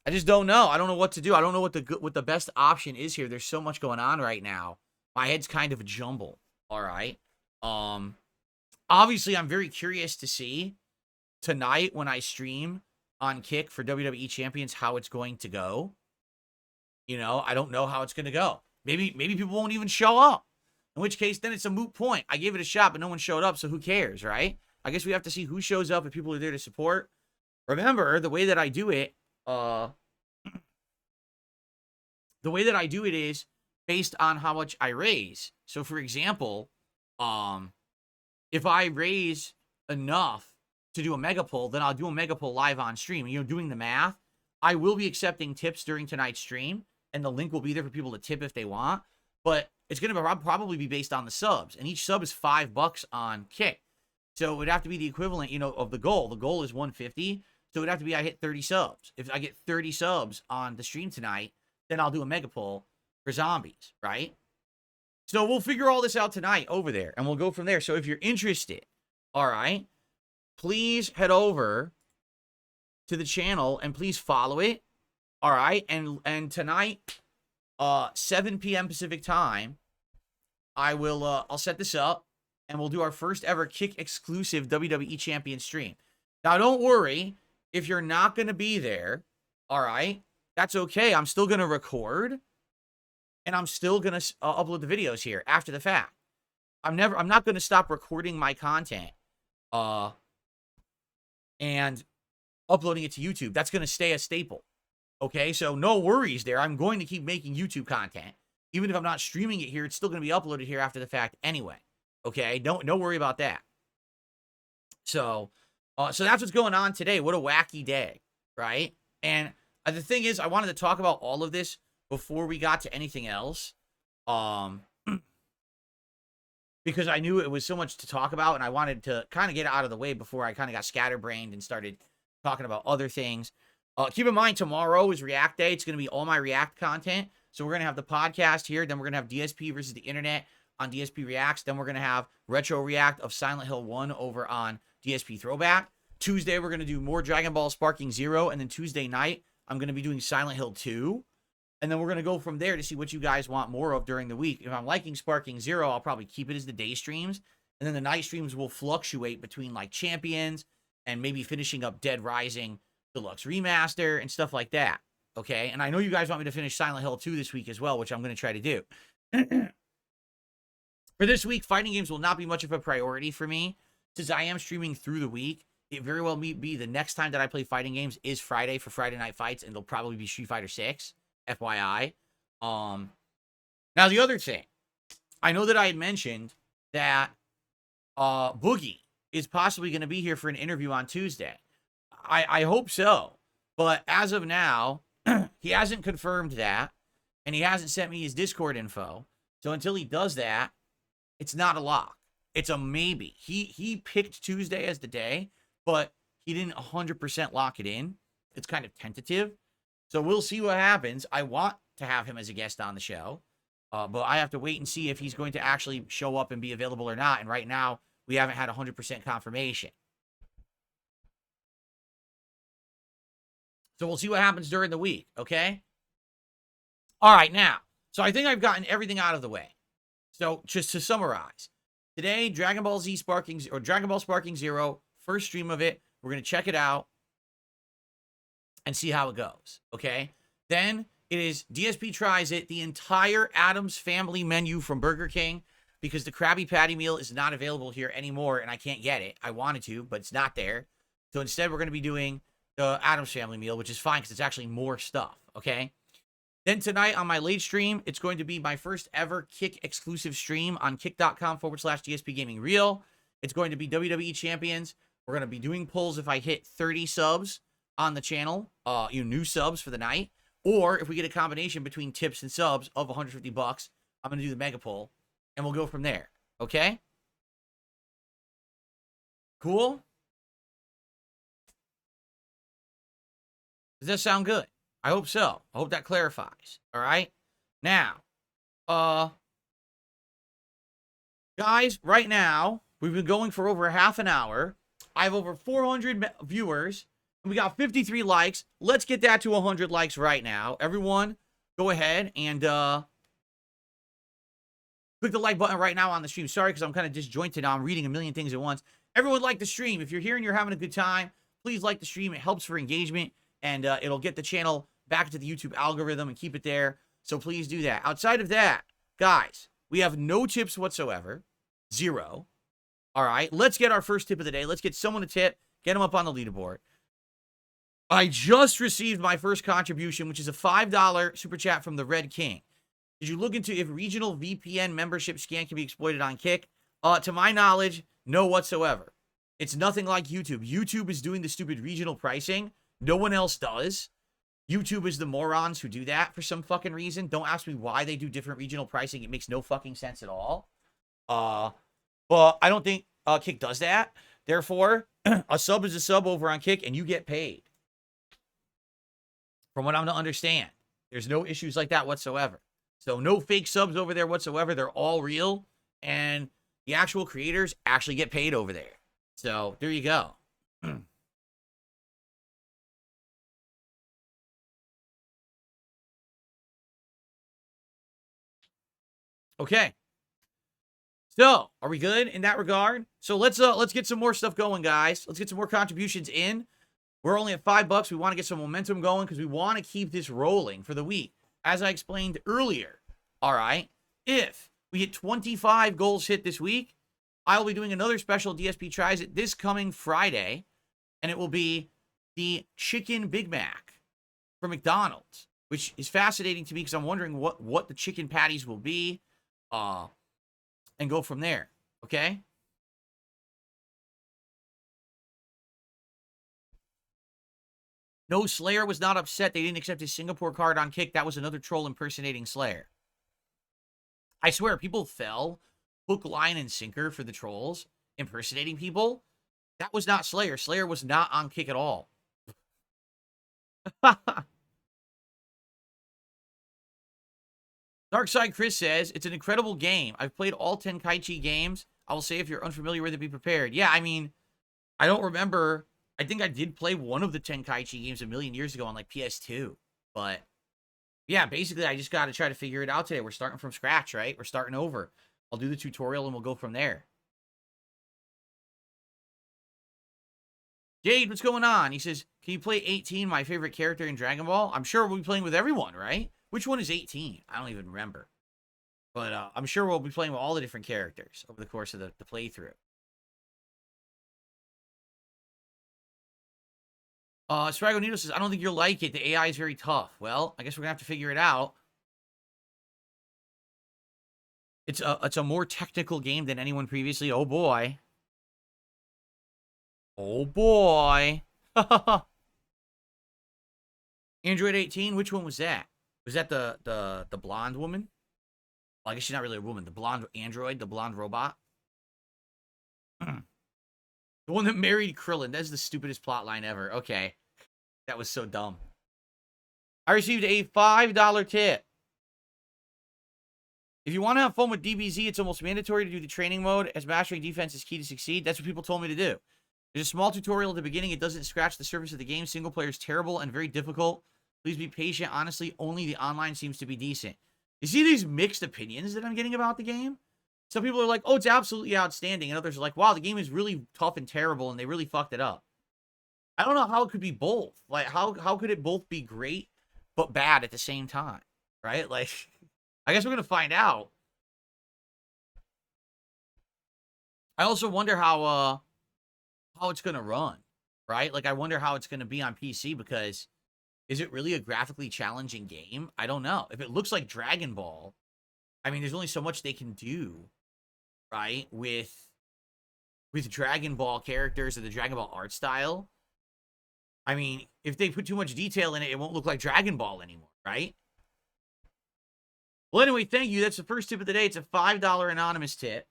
A: I just don't know. I don't know what to do. I don't know what the best option is here. There's so much going on right now. My head's kind of a jumble. All right. Obviously, I'm very curious to see tonight when I stream on Kick for WWE Champions how it's going to go. You know, I don't know how it's going to go. Maybe people won't even show up. In which case, then it's a moot point. I gave it a shot, but no one showed up, so who cares, right? I guess we have to see who shows up if people are there to support. Remember, the way that I do it, is based on how much I raise. So, for example, if I raise enough to do a mega pull, then I'll do a mega pull live on stream. You know, doing the math, I will be accepting tips during tonight's stream, and the link will be there for people to tip if they want. But it's going to probably be based on the subs, and each sub is $5 on Kick. So it would have to be the equivalent, you know, of the goal. The goal is 150. So it'd have to be I hit 30 subs. If I get 30 subs on the stream tonight, then I'll do a mega poll for zombies, right? So we'll figure all this out tonight over there, and we'll go from there. So if you're interested, all right, please head over to the channel and please follow it, all right? And tonight, 7 p.m. Pacific time, I'll set this up, and we'll do our first ever Kick exclusive WWE Champion stream. Now, don't worry if you're not going to be there, all right? That's okay. I'm still going to record, and I'm still going to upload the videos here after the fact. I'm not going to stop recording my content and uploading it to YouTube. That's going to stay a staple. Okay, so no worries there. I'm going to keep making YouTube content. Even if I'm not streaming it here, it's still going to be uploaded here after the fact anyway. Okay, don't worry about that. So that's what's going on today. What a wacky day, right? And the thing is, I wanted to talk about all of this before we got to anything else. Because I knew it was so much to talk about, and I wanted to kind of get out of the way before I kind of got scatterbrained and started talking about other things. Keep in mind, tomorrow is React Day. It's going to be all my React content. So we're going to have the podcast here. Then we're going to have DSP versus the internet on DSP Reacts. Then we're going to have Retro React of Silent Hill 1 over on DSP Throwback. Tuesday, we're going to do more Dragon Ball Sparking Zero. And then Tuesday night, I'm going to be doing Silent Hill 2. And then we're going to go from there to see what you guys want more of during the week. If I'm liking Sparking Zero, I'll probably keep it as the day streams. And then the night streams will fluctuate between like Champions and maybe finishing up Dead Rising Deluxe Remaster and stuff like that. Okay? And I know you guys want me to finish Silent Hill 2 this week as well, which I'm going to try to do. For this week, fighting games will not be much of a priority for me. Since I am streaming through the week, it very well may be the next time that I play fighting games is Friday for Friday Night Fights, and it'll probably be Street Fighter 6, FYI. Now, the other thing, I know that I had mentioned that Boogie is possibly going to be here for an interview on Tuesday. I hope so. But as of now, he hasn't confirmed that, and he hasn't sent me his Discord info. So until he does that, it's not a lock. It's a maybe. He picked Tuesday as the day, but he didn't 100% lock it in. It's kind of tentative. So we'll see what happens. I want to have him as a guest on the show, but I have to wait and see if he's going to actually show up and be available or not. And right now, we haven't had 100% confirmation. So we'll see what happens during the week, okay? All right, now. So I think I've gotten everything out of the way. So just to summarize, today, Dragon Ball Sparking Zero, first stream of it. We're going to check it out and see how it goes, okay? Then it is DSP tries it, the entire Addams Family menu from Burger King, because the Krabby Patty meal is not available here anymore, and I can't get it. I wanted to, but it's not there. So instead, we're going to be doing the Addams Family meal, which is fine because it's actually more stuff, okay? Then tonight on my late stream, it's going to be my first ever Kick exclusive stream on kick.com/DSPGaming Reel. It's going to be WWE Champions. We're going to be doing polls if I hit 30 subs on the channel, new subs for the night, or if we get a combination between tips and subs of $150, I'm going to do the mega poll, and we'll go from there, okay? Cool? Does that sound good? I hope so. I hope that clarifies. All right? Now, guys, right now, we've been going for over half an hour. I have over 400 viewers, and we got 53 likes. Let's get that to 100 likes right now. Everyone, go ahead and click the like button right now on the stream. Sorry, because I'm kind of disjointed now. I'm reading a million things at once. Everyone like the stream. If you're here and you're having a good time, please like the stream. It helps for engagement, and it'll get the channel back to the YouTube algorithm and keep it there. So please do that. Outside of that, guys, we have no tips whatsoever. Zero. All right, let's get our first tip of the day. Let's get someone to tip, get them up on the leaderboard. I just received my first contribution, which is a $5 super chat from the Red King. Did you look into if regional VPN membership scan can be exploited on Kick? To my knowledge, no whatsoever. It's nothing like YouTube. YouTube is doing the stupid regional pricing. No one else does. YouTube is the morons who do that for some fucking reason. Don't ask me why they do different regional pricing. It makes no fucking sense at all. But I don't think Kick does that. Therefore, a sub is a sub over on Kick, and you get paid. From what I'm to understand, there's no issues like that whatsoever. So no fake subs over there whatsoever. They're all real, and the actual creators actually get paid over there. So there you go. Okay. So, are we good in that regard? So let's get some more stuff going, guys. Let's get some more contributions in. We're only at $5. We want to get some momentum going because we want to keep this rolling for the week. As I explained earlier, all right, if we get 25 goals hit this week, I will be doing another special DSP Tries It this coming Friday, and it will be the Chicken Big Mac from McDonald's, which is fascinating to me because I'm wondering what the chicken patties will be, and go from there, okay? No, Slayer was not upset. They didn't accept his Singapore card on Kick. That was another troll impersonating Slayer. I swear, people fell hook, line, and sinker for the trolls impersonating people. That was not Slayer. Slayer was not on Kick at all. Darkside Chris says, it's an incredible game. I've played all 10 Kaichi games. I will say if you're unfamiliar with it, be prepared. Yeah, I mean, I don't remember. I think I did play one of the 10 Kaichi games a million years ago on like PS2. But yeah, basically I just got to try to figure it out today. We're starting from scratch, right? We're starting over. I'll do the tutorial and we'll go from there. Jade, what's going on? He says, can you play 18, my favorite character in Dragon Ball? I'm sure we'll be playing with everyone, right? Which one is 18? I don't even remember. But I'm sure we'll be playing with all the different characters over the course of the playthrough. Sprago Needle says, I don't think you'll like it. The AI is very tough. Well, I guess we're going to have to figure it out. It's a more technical game than anyone previously. Oh, boy. Oh, boy. Android 18, which one was that? Was that the blonde woman? Well, I guess she's not really a woman. The blonde android, the blonde robot. The one that married Krillin. That's the stupidest plot line ever. Okay. That was so dumb. I received a $5 tip. If you want to have fun with DBZ, it's almost mandatory to do the training mode, as mastering defense is key to succeed. That's what people told me to do. There's a small tutorial at the beginning. It doesn't scratch the surface of the game. Single player is terrible and very difficult. Please be patient. Honestly, only the online seems to be decent. You see these mixed opinions that I'm getting about the game? Some people are like, oh, it's absolutely outstanding. And others are like, wow, the game is really tough and terrible, and they really fucked it up. I don't know how it could be both. Like, how could it both be great but bad at the same time? Right? Like, I guess we're going to find out. I also wonder how it's going to run, right? Like, I wonder how it's going to be on PC, because is it really a graphically challenging game? I don't know. If it looks like Dragon Ball, I mean, there's only so much they can do, right, with Dragon Ball characters and the Dragon Ball art style. I mean, if they put too much detail in it, it won't look like Dragon Ball anymore, right? Well, anyway, thank you. That's the first tip of the day. It's a $5 anonymous tip.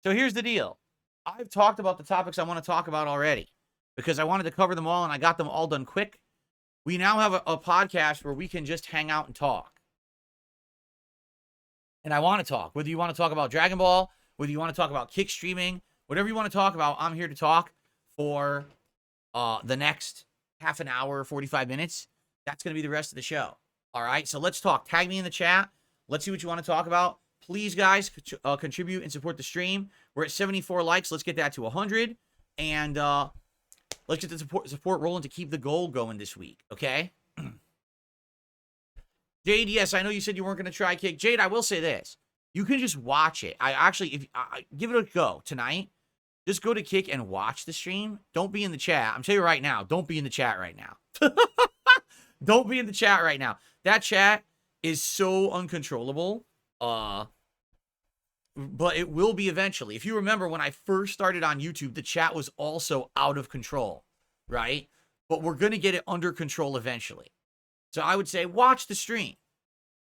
A: So here's the deal. I've talked about the topics I want to talk about already because I wanted to cover them all, and I got them all done quick. We now have a podcast where we can just hang out and talk. And I want to talk. Whether you want to talk about Dragon Ball, whether you want to talk about Kick streaming, whatever you want to talk about, I'm here to talk for the next half an hour, 45 minutes. That's going to be the rest of the show. All right, so let's talk. Tag me in the chat. Let's see what you want to talk about. Please, guys, contribute and support the stream. We're at 74 likes. Let's get that to 100. And let's get the support rolling to keep the goal going this week, okay? Jade, yes, I know you said you weren't going to try Kick. Jade, I will say this. You can just watch it. Give it a go tonight. Just go to Kick and watch the stream. Don't be in the chat. I'm telling you right now, don't be in the chat right now. Don't be in the chat right now. That chat is so uncontrollable. But it will be eventually. If you remember, when I first started on YouTube, the chat was also out of control, right? But we're going to get it under control eventually. So I would say watch the stream.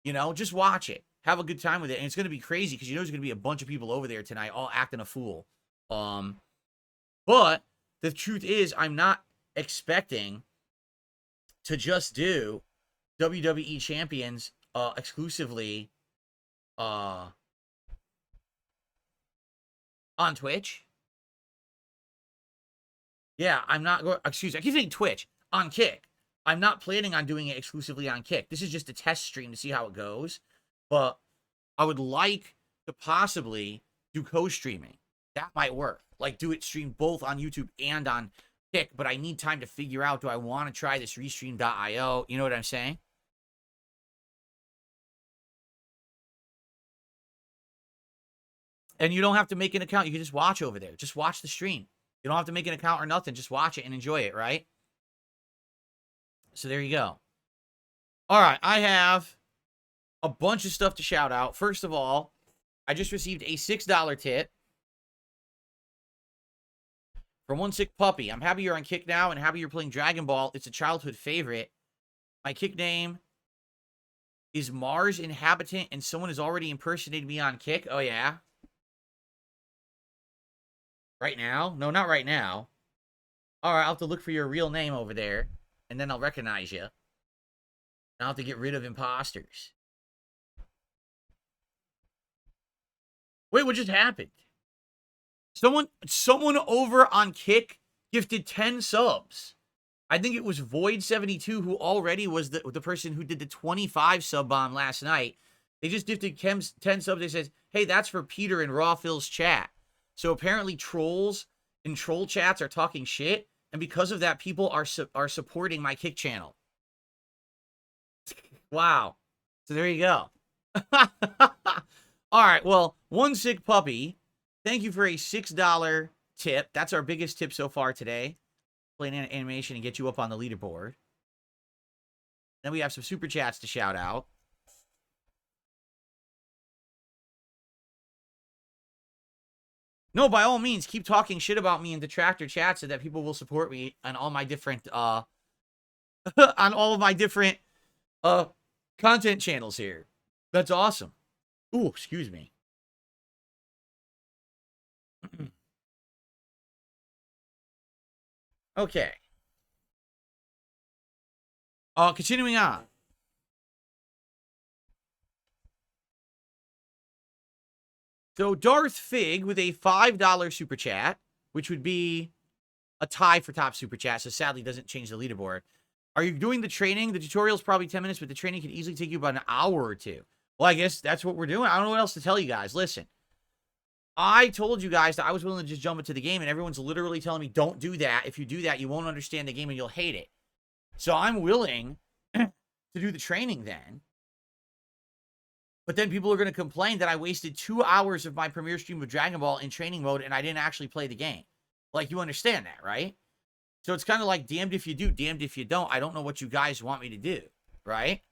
A: You know, just watch it. have a good time with it. And it's going to be crazy because you know there's going to be a bunch of people over there tonight all acting a fool. But the truth is, I'm not expecting to just do WWE Champions exclusively on Twitch. Yeah, I'm not going, excuse me, I keep saying Twitch, on Kick. I'm not planning on doing it exclusively on Kick. This is just a test stream to see how it goes. But I would like to possibly do co-streaming. That might work. Like, do it stream both on YouTube and on Kick. But I need time to figure out, do I want to try this Restream.io? You know what I'm saying? And you don't have to make an account. You can just watch over there. Just watch the stream. You don't have to make an account or nothing. Just watch it and enjoy it, right? So there you go. All right, I have a bunch of stuff to shout out. First of all, I just received a $6 tip from One Sick Puppy. I'm happy you're on Kick now and happy you're playing Dragon Ball. It's a childhood favorite. My Kick name is Mars Inhabitant, and someone has already impersonated me on Kick. Oh, yeah? Right now? No, not right now. All right, I'll have to look for your real name over there, and then I'll recognize you. I'll have to get rid of imposters. Wait, what just happened? Someone over on Kick gifted 10 subs. I think it was Void72 who already was the person who did the 25 sub bomb last night. They just gifted 10 subs. They said, hey, that's for Peter in Raw Phil's chat. So apparently trolls in troll chats are talking shit. And because of that, people are supporting my Kick channel. Wow. So there you go. All right. Well, One Sick Puppy, thank you for a $6 tip. That's our biggest tip so far today. Play an animation and get you up on the leaderboard. Then we have some super chats to shout out. No, by all means, keep talking shit about me in detractor chat so that people will support me on all my different, on all of my different, content channels here. That's awesome. Ooh, excuse me. Okay. Continuing on. So Darth Fig with a $5 super chat, which would be a tie for top super chat, so sadly doesn't change the leaderboard. Are you doing the training? The tutorial's probably 10 minutes, but the training can easily take you about an hour or two. Well, I guess that's what we're doing. I don't know what else to tell you guys. Listen, I told you guys that I was willing to just jump into the game, and everyone's literally telling me, don't do that. If you do that, you won't understand the game and you'll hate it. So I'm willing to do the training then. But then people are going to complain that I wasted 2 hours of my premiere stream of Dragon Ball in training mode and I didn't actually play the game. Like, you understand that, right? So it's kind of like damned if you do, damned if you don't. I don't know what you guys want me to do, right?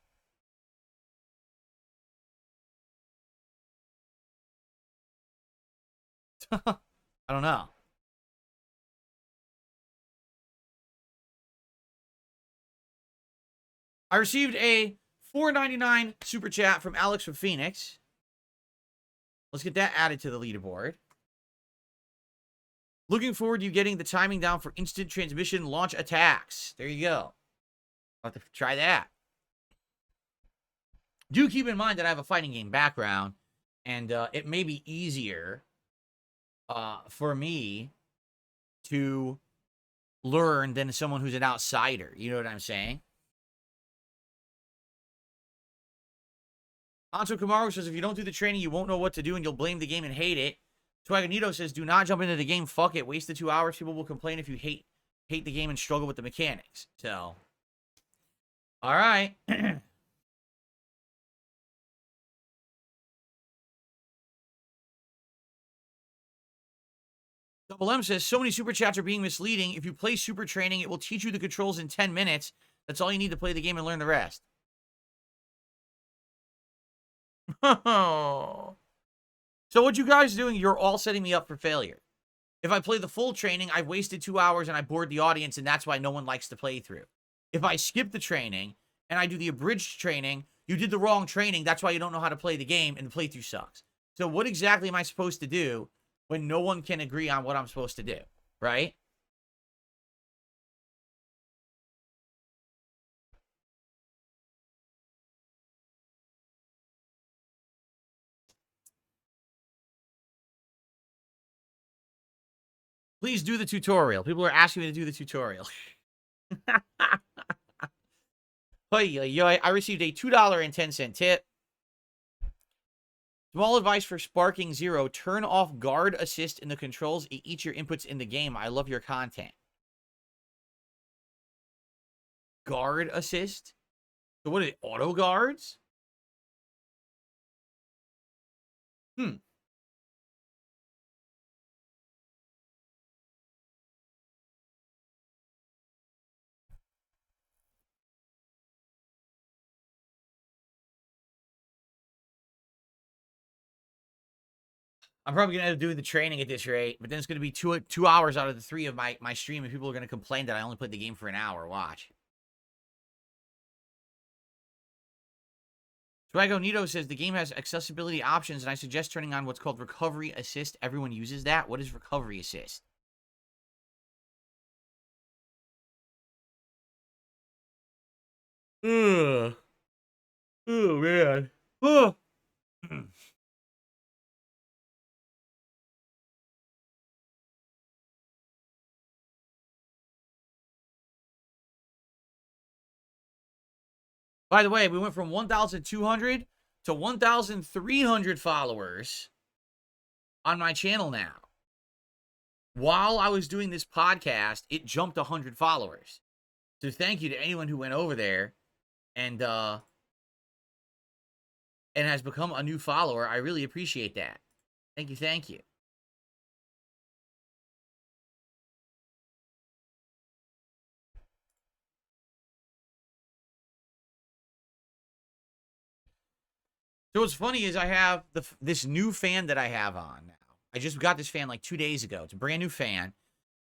A: I don't know. I received a $4.99 super chat from Alex from Phoenix. Let's get that added to the leaderboard. Looking forward to you getting the timing down for instant transmission launch attacks. There you go. I'll have to try that. Do keep in mind that I have a fighting game background, and it may be easier for me to learn than someone who's an outsider. You know what I'm saying? Anto Kamaru says, if you don't do the training, you won't know what to do and you'll blame the game and hate it. Twaganito says, do not jump into the game. Fuck it. Waste the 2 hours. People will complain if you hate the game and struggle with the mechanics. So, all right. Double M says, so many super chats are being misleading. If you play super training, it will teach you the controls in 10 minutes. That's all you need to play the game and learn the rest. So what you guys doing, you're all setting me up for failure. If I play the full training, I've wasted 2 hours and I bored the audience, and that's why no one likes to play through. If I skip the training and I do the abridged training, you did the wrong training. That's why you don't know how to play the game and the playthrough sucks. So what exactly am I supposed to do when no one can agree on what I'm supposed to do, right? Please do the tutorial. People are asking me to do the tutorial. I received a $2.10 tip. Small advice for Sparking Zero. Turn off guard assist in the controls. It eats your inputs in the game. I love your content. Guard assist? So what is it? Auto guards? I'm probably going to end up doing the training at this rate, but then it's going to be two hours out of the 3 of my stream, and people are going to complain that I only played the game for an hour. Watch. Swagonito says the game has accessibility options, and I suggest turning on what's called Recovery Assist. Everyone uses that. What is Recovery Assist? Ugh. Oh, man. Oh. By the way, we went from 1,200 to 1,300 followers on my channel now. While I was doing this podcast, it jumped 100 followers. So thank you to anyone who went over there and has become a new follower. I really appreciate that. Thank you, thank you. So what's funny is I have this new fan that I have on now. I just got this fan like 2 days ago. It's a brand new fan,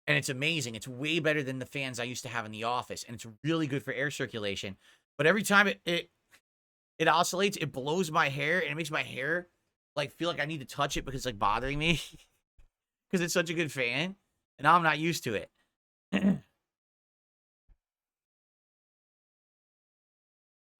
A: and it's amazing. It's way better than the fans I used to have in the office, and it's really good for air circulation. But every time it oscillates, it blows my hair, and it makes my hair like feel like I need to touch it because it's like bothering me because it's such a good fan, and now I'm not used to it.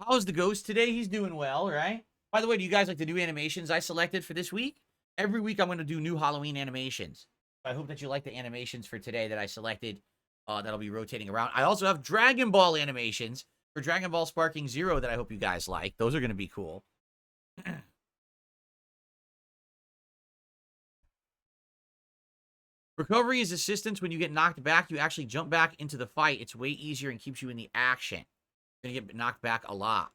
A: How's the ghost today? He's doing well, right? By the way, do you guys like the new animations I selected for this week? Every week I'm going to do new Halloween animations. I hope that you like the animations for today that I selected. That'll be rotating around. I also have Dragon Ball animations for Dragon Ball Sparking Zero that I hope you guys like. Those are going to be cool. Recovery is assistance. When you get knocked back, you actually jump back into the fight. It's way easier and keeps you in the action. You're going to get knocked back a lot.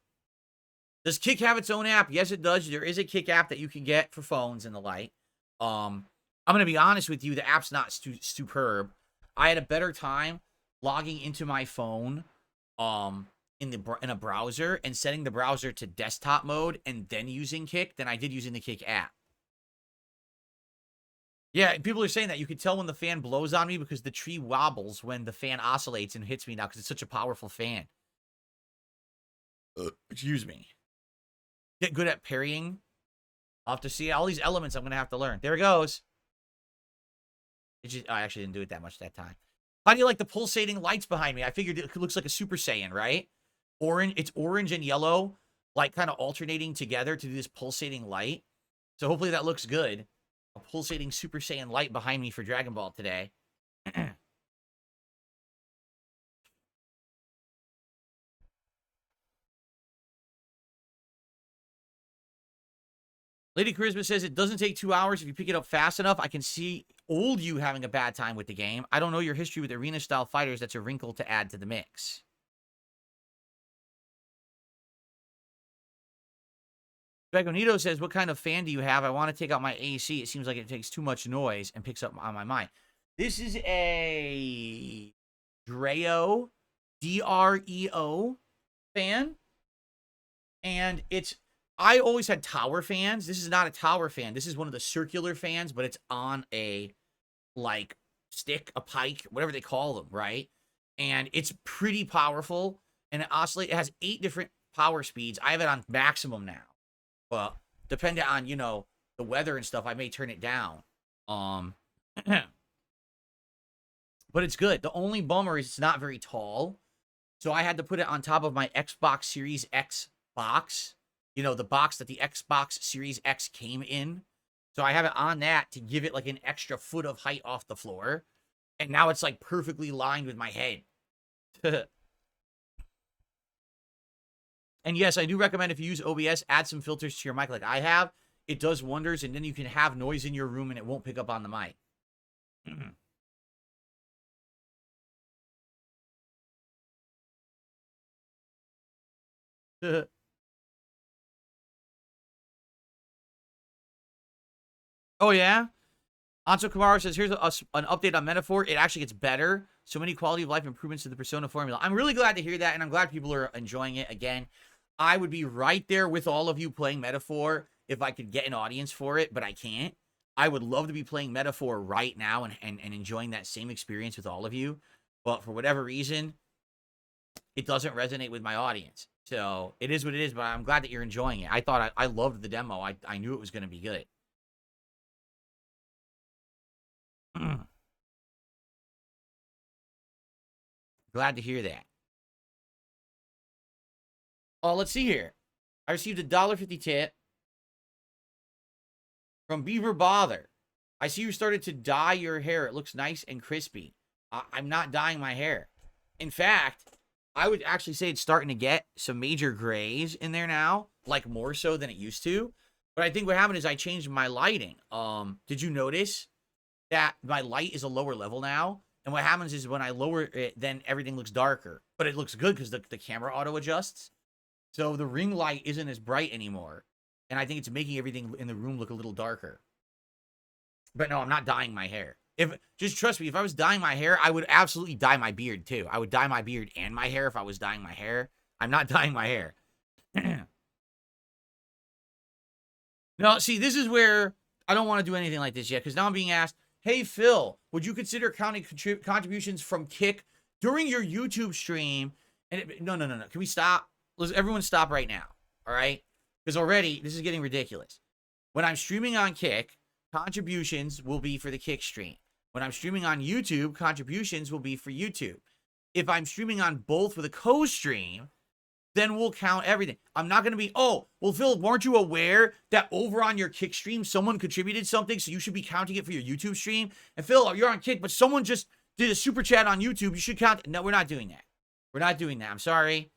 A: Does Kick have its own app? Yes, it does. There is a Kick app that you can get for phones and the like. I'm going to be honest with you. The app's not superb. I had a better time logging into my phone in a browser and setting the browser to desktop mode and then using Kick than I did using the Kick app. Yeah, people are saying that. You can tell when the fan blows on me because the tree wobbles when the fan oscillates and hits me now because it's such a powerful fan. Excuse me. Get good at parrying. I'll have to see all these elements I'm going to have to learn. There it goes. I actually didn't do it that much that time. How do you like the pulsating lights behind me? I figured it looks like a Super Saiyan, right? It's orange and yellow, like kind of alternating together to do this pulsating light. So hopefully that looks good. A pulsating Super Saiyan light behind me for Dragon Ball today. Lady Charisma says it doesn't take 2 hours if you pick it up fast enough. I can see old you having a bad time with the game. I don't know your history with arena-style fighters. That's a wrinkle to add to the mix. Dragonito says, what kind of fan do you have? I want to take out my AC. It seems like it takes too much noise and picks up on my mind. This is a Dreo, D-R-E-O fan. And I always had tower fans. This is not a tower fan. This is one of the circular fans, but it's on a, like, stick, a pike, whatever they call them, right? And it's pretty powerful. And it oscillates. It has 8 different power speeds. I have it on maximum now. But depending on, you know, the weather and stuff, I may turn it down. But it's good. The only bummer is it's not very tall. So I had to put it on top of my Xbox Series X box. You know, the box that the Xbox Series X came in. So I have it on that to give it like an extra foot of height off the floor. And now it's like perfectly lined with my head. And yes, I do recommend if you use OBS, add some filters to your mic like I have. It does wonders, and then you can have noise in your room and it won't pick up on the mic. Oh, yeah? Anso Kamara says, here's an update on Metaphor. It actually gets better. So many quality of life improvements to the Persona formula. I'm really glad to hear that, and I'm glad people are enjoying it. Again, I would be right there with all of you playing Metaphor if I could get an audience for it, but I can't. I would love to be playing Metaphor right now and enjoying that same experience with all of you. But for whatever reason, it doesn't resonate with my audience. So it is what it is, but I'm glad that you're enjoying it. I thought I loved the demo. I knew it was going to be good. Glad to hear that. Oh, let's see here. I received a $1.50 tip from Beaver Bother. I see you started to dye your hair. It looks nice and crispy. I'm not dyeing my hair. In fact, I would actually say it's starting to get some major grays in there now, like more so than it used to. But I think what happened is I changed my lighting. Did you notice that my light is a lower level now? And what happens is when I lower it, then everything looks darker. But it looks good because the camera auto adjusts. So the ring light isn't as bright anymore. And I think it's making everything in the room look a little darker. But no, I'm not dyeing my hair. Just trust me, if I was dyeing my hair, I would absolutely dye my beard too. I would dye my beard and my hair if I was dyeing my hair. I'm not dyeing my hair. No, see, this is where I don't want to do anything like this yet, because now I'm being asked, hey, Phil, would you consider counting contributions from Kick during your YouTube stream? And no. Can we stop? Let's everyone stop right now, all right? Because already, this is getting ridiculous. When I'm streaming on Kick, contributions will be for the Kick stream. When I'm streaming on YouTube, contributions will be for YouTube. If I'm streaming on both with a co-stream, then we'll count everything. I'm not going to be, oh, well, Phil, weren't you aware that over on your Kick stream, someone contributed something, so you should be counting it for your YouTube stream? And Phil, you're on Kick, but someone just did a super chat on YouTube. You should count. No, we're not doing that. We're not doing that. I'm sorry.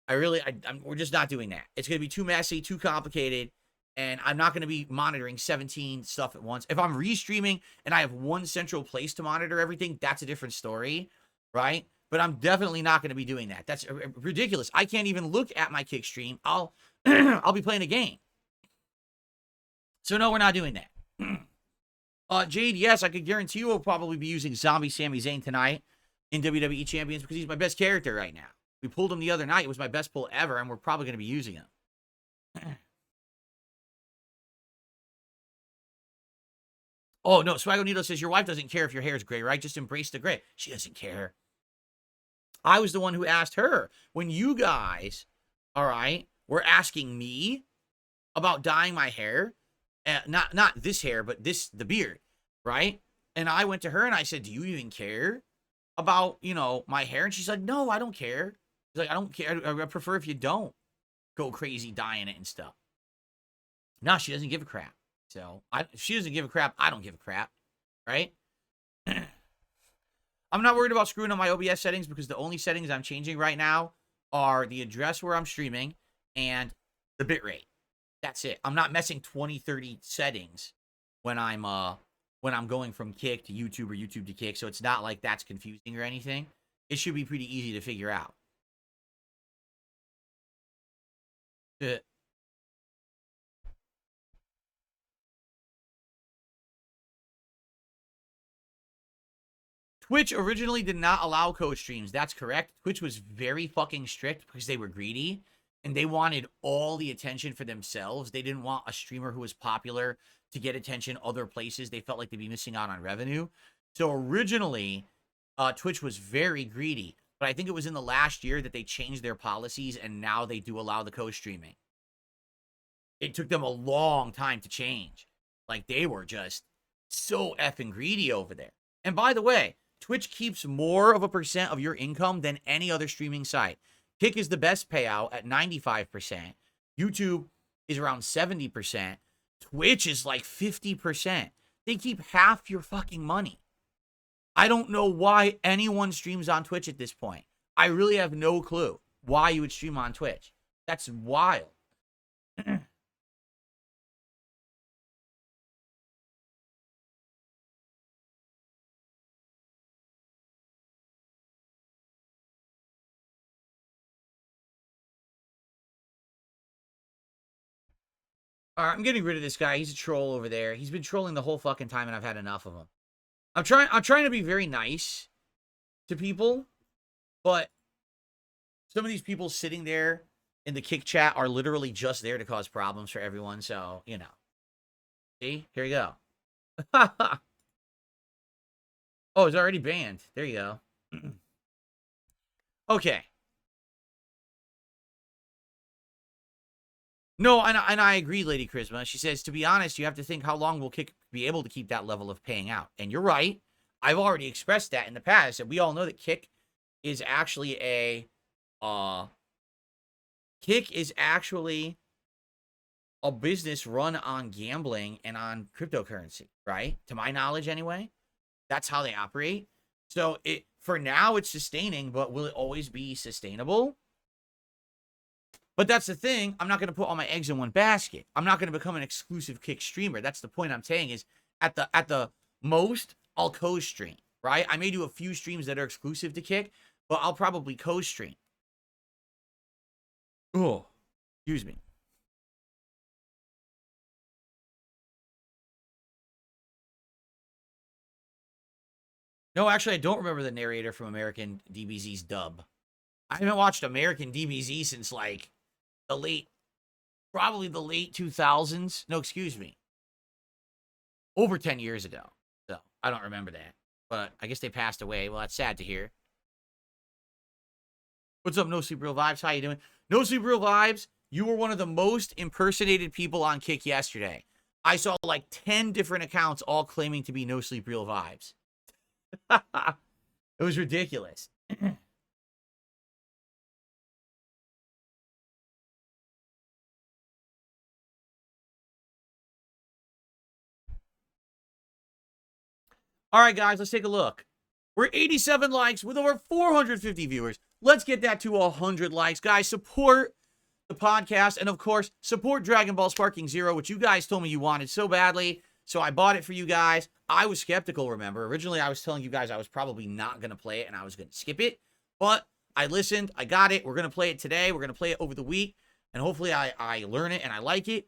A: We're just not doing that. It's going to be too messy, too complicated, and I'm not going to be monitoring 17 stuff at once. If I'm restreaming and I have one central place to monitor everything, that's a different story, right? But I'm definitely not going to be doing that. That's ridiculous. I can't even look at my Kick stream. I'll be playing a game. So no, we're not doing that. Jade, yes, I could guarantee you we'll probably be using Zombie Sami Zayn tonight in WWE Champions because he's my best character right now. We pulled him the other night. It was my best pull ever, and we're probably going to be using him. Oh, no. Swagonito says, your wife doesn't care if your hair is gray, right? Just embrace the gray. She doesn't care. I was the one who asked her. When you guys, all right, were asking me about dyeing my hair, not this hair, but the beard, right? And I went to her and I said, do you even care about, my hair? And she's like, no, I don't care. She's like, I don't care. I prefer if you don't go crazy dyeing it and stuff. No, she doesn't give a crap. So if she doesn't give a crap, I don't give a crap, right? I'm not worried about screwing up my OBS settings because the only settings I'm changing right now are the address where I'm streaming and the bitrate. That's it. I'm not messing 20, 30 settings when I'm going from Kick to YouTube or YouTube to Kick. So it's not like that's confusing or anything. It should be pretty easy to figure out. Twitch originally did not allow co-streams. That's correct. Twitch was very fucking strict because they were greedy and they wanted all the attention for themselves. They didn't want a streamer who was popular to get attention other places. They felt like they'd be missing out on revenue. So originally, Twitch was very greedy. but I think it was in the last year that they changed their policies and now they do allow the co-streaming. It took them a long time to change. Like, they were just so effing greedy over there. And by the way, Twitch keeps more of a percent of your income than any other streaming site. Kick is the best payout at 95%. YouTube is around 70%. Twitch is like 50%. They keep half your fucking money. I don't know why anyone streams on Twitch at this point. I really have no clue why you would stream on Twitch. That's wild. All right, I'm getting rid of this guy. He's a troll over there. He's been trolling the whole fucking time, and I've had enough of him. I'm trying to be very nice to people, but some of these people sitting there in the Kick chat are literally just there to cause problems for everyone. So, you know. See? Here you go. Oh, it's already banned. There you go. Okay. No, and I agree, Lady Charisma. She says, to be honest, you have to think how long will Kick be able to keep that level of paying out. And you're right. I've already expressed that in the past. And we all know that Kick is actually a business run on gambling and on cryptocurrency, right? To my knowledge, anyway. That's how they operate. So for now, it's sustaining, but will it always be sustainable? But that's the thing. I'm not going to put all my eggs in one basket. I'm not going to become an exclusive Kick streamer. That's the point I'm saying is at the most, I'll co-stream, right? I may do a few streams that are exclusive to Kick, but I'll probably co-stream. Oh, excuse me. No, actually, I don't remember the narrator from American DBZ's dub. I haven't watched American DBZ since, like, probably the late 2000s. No, excuse me. Over 10 years ago. So, I don't remember that. But I guess they passed away. Well, that's sad to hear. What's up, No Sleep Real Vibes? How you doing? No Sleep Real Vibes, you were one of the most impersonated people on Kick yesterday. I saw, like, 10 different accounts all claiming to be No Sleep Real Vibes. It was ridiculous. All right, guys, let's take a look. We're 87 likes with over 450 viewers. Let's get that to 100 likes. Guys, support the podcast. And, of course, support Dragon Ball Sparking Zero, which you guys told me you wanted so badly. So I bought it for you guys. I was skeptical, remember. Originally, I was telling you guys I was probably not going to play it and I was going to skip it. But I listened. I got it. We're going to play it today. We're going to play it over the week. And hopefully I learn it and I like it.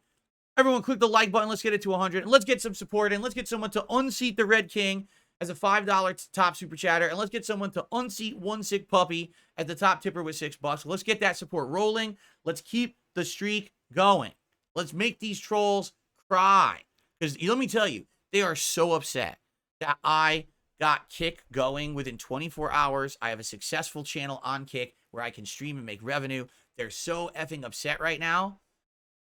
A: Everyone click the like button. Let's get it to 100. And let's get some support in. Let's get someone to unseat the Red King as a $5 top super chatter. And let's get someone to unseat One Sick Puppy at the top tipper with $6. Let's get that support rolling. Let's keep the streak going. Let's make these trolls cry. Because let me tell you, they are so upset that I got Kick going within 24 hours. I have a successful channel on Kick where I can stream and make revenue. They're so effing upset right now.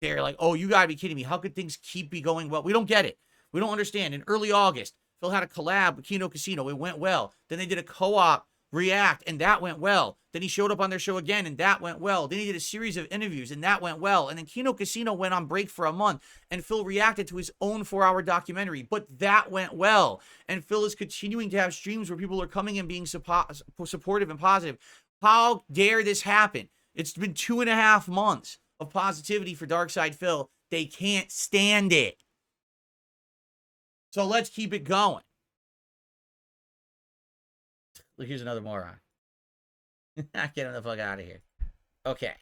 A: They're like, oh, you got to be kidding me. How could things keep me going well? We don't get it. We don't understand. In early August, Phil had a collab with Kino Casino. It went well. Then they did a co-op react, and that went well. Then he showed up on their show again, and that went well. Then he did a series of interviews, and that went well. And then Kino Casino went on break for a month, and Phil reacted to his own 4-hour documentary, but that went well. And Phil is continuing to have streams where people are coming and being supportive and positive. How dare this happen? It's been 2.5 months of positivity for Darkside Phil. They can't stand it. So let's keep it going. Look, here's another moron. Get him the fuck out of here. Okay.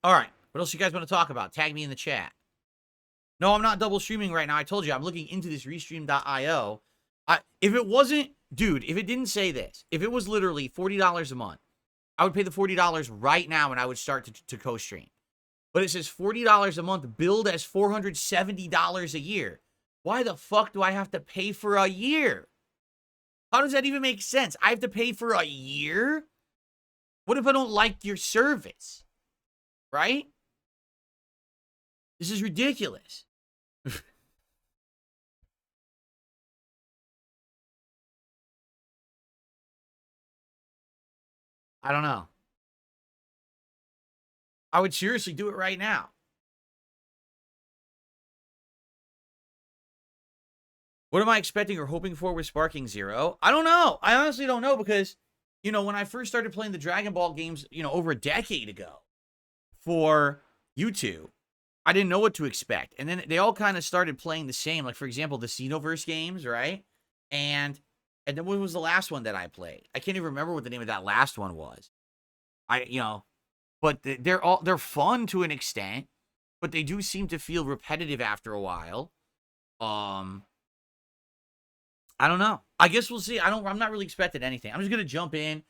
A: All right. What else you guys want to talk about? Tag me in the chat. No, I'm not double streaming right now. I told you I'm looking into this Restream.io If it wasn't, dude, if it didn't say this, if it was literally $40 a month, I would pay the $40 right now and I would start to co-stream. But it says $40 a month, billed as $470 a year. Why the fuck do I have to pay for a year? How does that even make sense? I have to pay for a year? What if I don't like your service? Right? This is ridiculous. I don't know. I would seriously do it right now. What am I expecting or hoping for with Sparking Zero? I don't know. I honestly don't know because, you know, when I first started playing the Dragon Ball games, you know, over a decade ago for YouTube, I didn't know what to expect. And then they all kind of started playing the same. Like, for example, the Xenoverse games, right? And then what was the last one that I played? I can't even remember what the name of that last one was. But they're fun to an extent, but they do seem to feel repetitive after a while. I don't know. I guess we'll see. I'm not really expecting anything. I'm just gonna jump in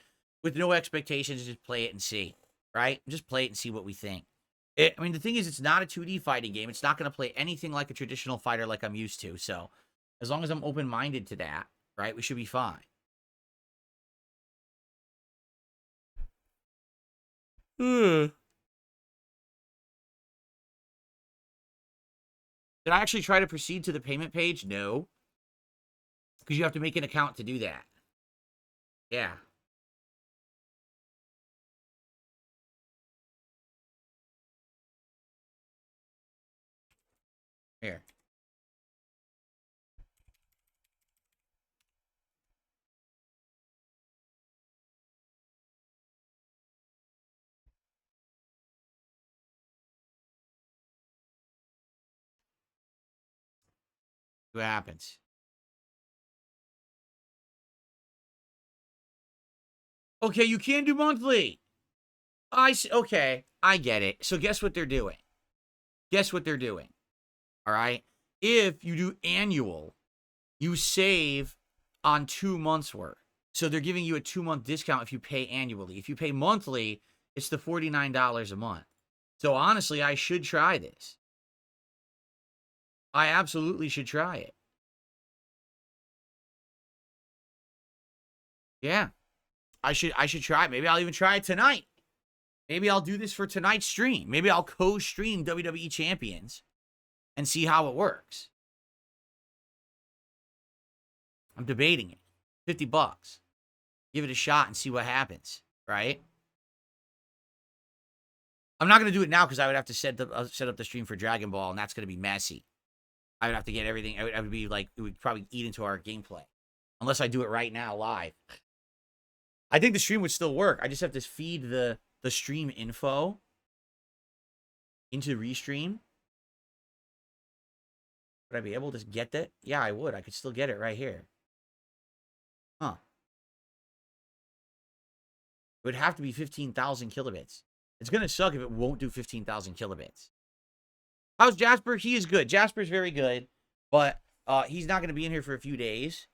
A: with no expectations and just play it and see. Right? Just play it and see what we think. I mean, the thing is, it's not a 2D fighting game. It's not gonna play anything like a traditional fighter like I'm used to. So, as long as I'm open-minded to that, right, we should be fine. Did I actually try to proceed to the payment page? No. Because you have to make an account to do that. Yeah. Here. See what happens. Okay, you can do monthly. I see. Okay, I get it. So guess what they're doing? Guess what they're doing? All right. If you do annual, you save on 2 months worth. So they're giving you a 2-month discount if you pay annually. If you pay monthly, it's the $49 a month. So honestly, I should try this. I absolutely should try it. Yeah. I should try it. Maybe I'll even try it tonight. Maybe I'll do this for tonight's stream. Maybe I'll co-stream WWE Champions and see how it works. I'm debating it. $50. Give it a shot and see what happens, right? I'm not going to do it now because I would have to set up the stream for Dragon Ball, and that's going to be messy. I would have to get everything. I would be like, it would probably eat into our gameplay. Unless I do it right now live. I think the stream would still work. I just have to feed the stream info into Restream. Would I be able to get that? Yeah, I would. I could still get it right here. Huh. It would have to be 15,000 kilobits. It's going to suck if it won't do 15,000 kilobits. How's Jasper? He is good. Jasper's very good, but he's not going to be in here for a few days.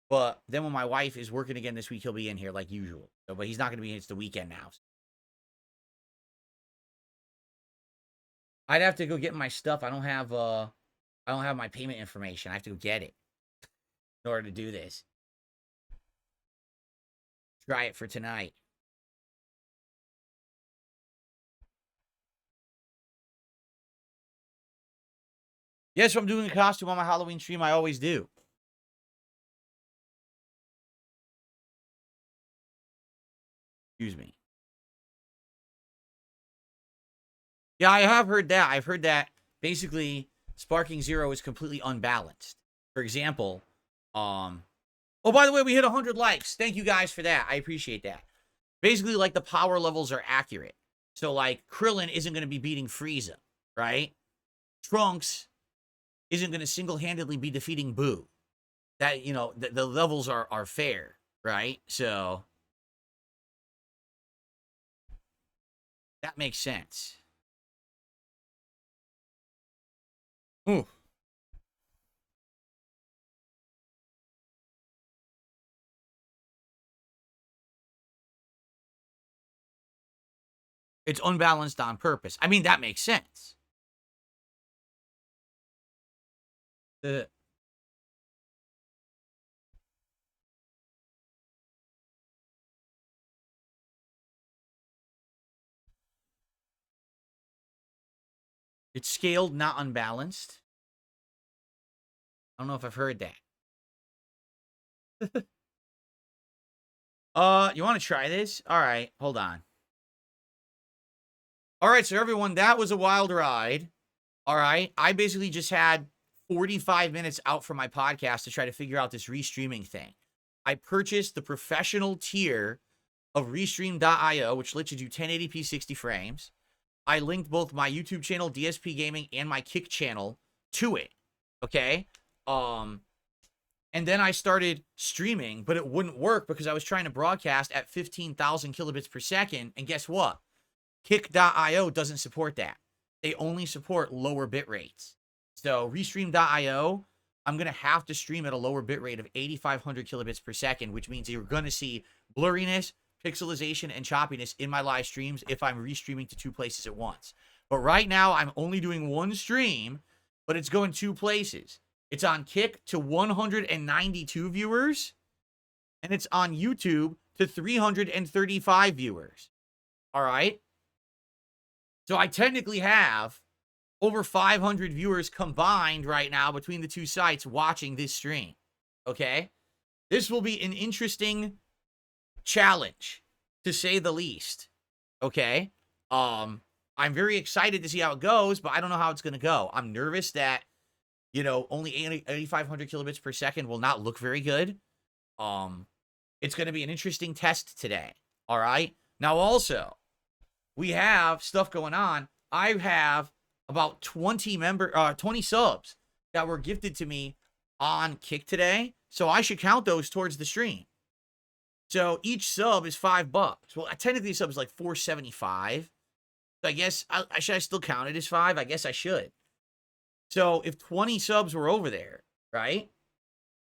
A: But then when my wife is working again this week, he'll be in here like usual. So, but he's not going to be in. It's the weekend now. I'd have to go get my stuff. I don't have my payment information. I have to go get it in order to do this. Try it for tonight. Yes, I'm doing a costume on my Halloween stream. I always do. Excuse me. Yeah, I have heard that. I've heard that basically Sparking Zero is completely unbalanced. For example, oh, by the way, we hit 100 likes. Thank you guys for that. I appreciate that. Basically, like, the power levels are accurate. So, like, Krillin isn't going to be beating Frieza, right? Trunks isn't going to single-handedly be defeating Boo. That, you know, the levels are fair, right? So, that makes sense. Ooh. It's unbalanced on purpose. I mean, that makes sense. It's scaled, not unbalanced. I don't know if I've heard that. You want to try this? All right, hold on. All right, so everyone, that was a wild ride. All right, I basically just had 45 minutes out from my podcast to try to figure out this restreaming thing. I purchased the professional tier of Restream.io, which lets you do 1080p 60 frames. I linked both my YouTube channel, DSPGaming, and my Kick channel to it. Okay? And then I started streaming, but it wouldn't work because I was trying to broadcast at 15,000 kilobits per second. And guess what? Kick.io doesn't support that. They only support lower bit rates. So Restream.io, I'm going to have to stream at a lower bit rate of 8,500 kilobits per second, which means you're going to see blurriness, pixelization, and choppiness in my live streams if I'm restreaming to two places at once. But right now, I'm only doing one stream, but it's going two places. It's on Kick to 192 viewers, and it's on YouTube to 335 viewers. All right? So I technically have over 500 viewers combined right now between the two sites watching this stream. Okay? This will be an interesting challenge, to say the least. Okay? I'm very excited to see how it goes, but I don't know how it's going to go. I'm nervous that, you know, only 8,500 kilobits per second will not look very good. It's going to be an interesting test today. All right? Now, also, we have stuff going on. I have about 20 subs that were gifted to me on Kick today, so I should count those towards the stream. So each sub is $5. Well, technically, a sub is like $4.75. So I guess should I still count it as 5? I guess I should. So if 20 subs were over there, right?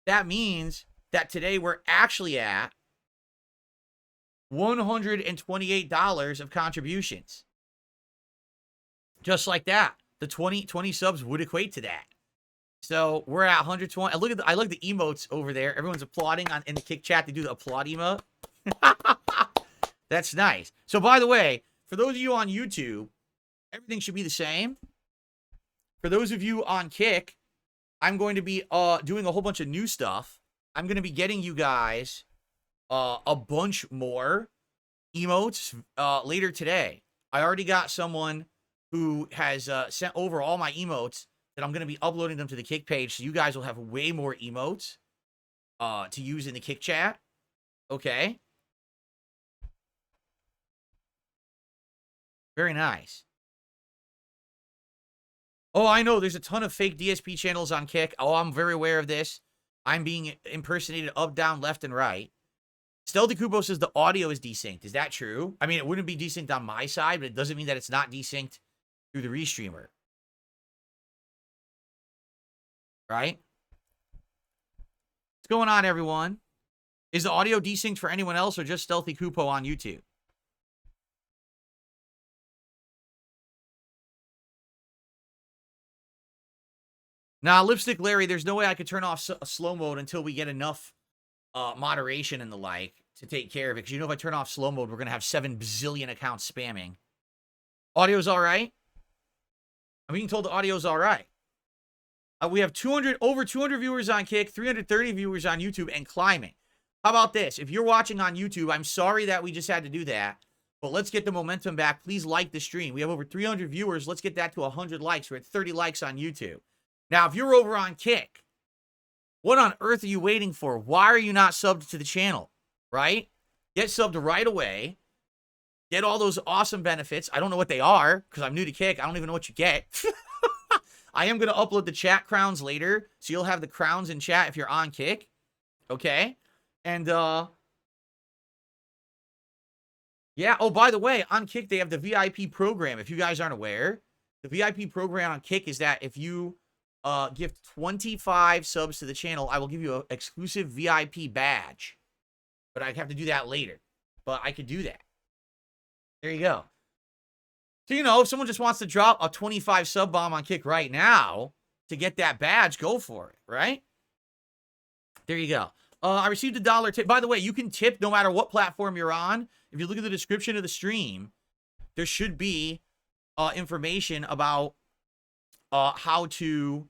A: That means that today we're actually at $128 of contributions. Just like that. The 20 subs would equate to that. So we're at 120. I look at the emotes over there. Everyone's applauding in the Kick chat. They do the applaud emote. That's nice. So by the way, for those of you on YouTube, everything should be the same. For those of you on Kick, I'm going to be doing a whole bunch of new stuff. I'm going to be getting you guys a bunch more emotes later today. I already got someone who has sent over all my emotes that I'm going to be uploading them to the Kick page, so you guys will have way more emotes to use in the Kick chat. Okay? Very nice. Oh, I know. There's a ton of fake DSP channels on Kick. Oh, I'm very aware of this. I'm being impersonated up, down, left, and right. Stealthy Kupo says the audio is desynced. Is that true? I mean, it wouldn't be desynced on my side, but it doesn't mean that it's not desynced through the restreamer. Right? What's going on, everyone? Is the audio desynced for anyone else or just Stealthy Kupo on YouTube? Nah, Lipstick Larry, there's no way I could turn off slow mode until we get enough moderation and the like to take care of it. Because you know if I turn off slow mode, we're going to have 7 bazillion accounts spamming. Audio's all right? I'm being told the audio's all right. We have over 200 viewers on Kick, 330 viewers on YouTube, and climbing. How about this? If you're watching on YouTube, I'm sorry that we just had to do that, but let's get the momentum back. Please like the stream. We have over 300 viewers. Let's get that to 100 likes. We're at 30 likes on YouTube. Now, if you're over on Kick, what on earth are you waiting for? Why are you not subbed to the channel, right? Get subbed right away. Get all those awesome benefits. I don't know what they are because I'm new to Kick. I don't even know what you get. I am going to upload the chat crowns later, so you'll have the crowns in chat if you're on Kick. Okay? And, yeah. Oh, by the way, on Kick, they have the VIP program. If you guys aren't aware, the VIP program on Kick is that if you gift 25 subs to the channel, I will give you an exclusive VIP badge. But I'd have to do that later. But I could do that. There you go. So, you know, if someone just wants to drop a 25 sub bomb on Kick right now to get that badge, go for it, right? There you go. I received a $1 tip. By the way, you can tip no matter what platform you're on. If you look at the description of the stream, there should be information about how to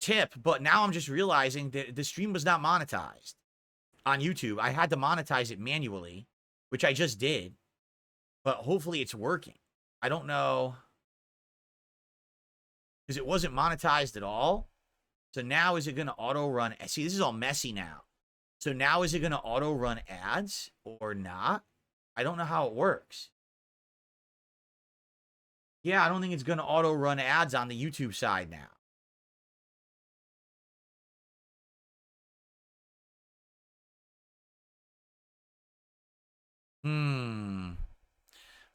A: tip. But now I'm just realizing that the stream was not monetized on YouTube. I had to monetize it manually, which I just did. But hopefully it's working. I don't know. Because it wasn't monetized at all. So now is it going to auto run? See, this is all messy now. So now is it going to auto run ads or not? I don't know how it works. Yeah, I don't think it's going to auto run ads on the YouTube side now.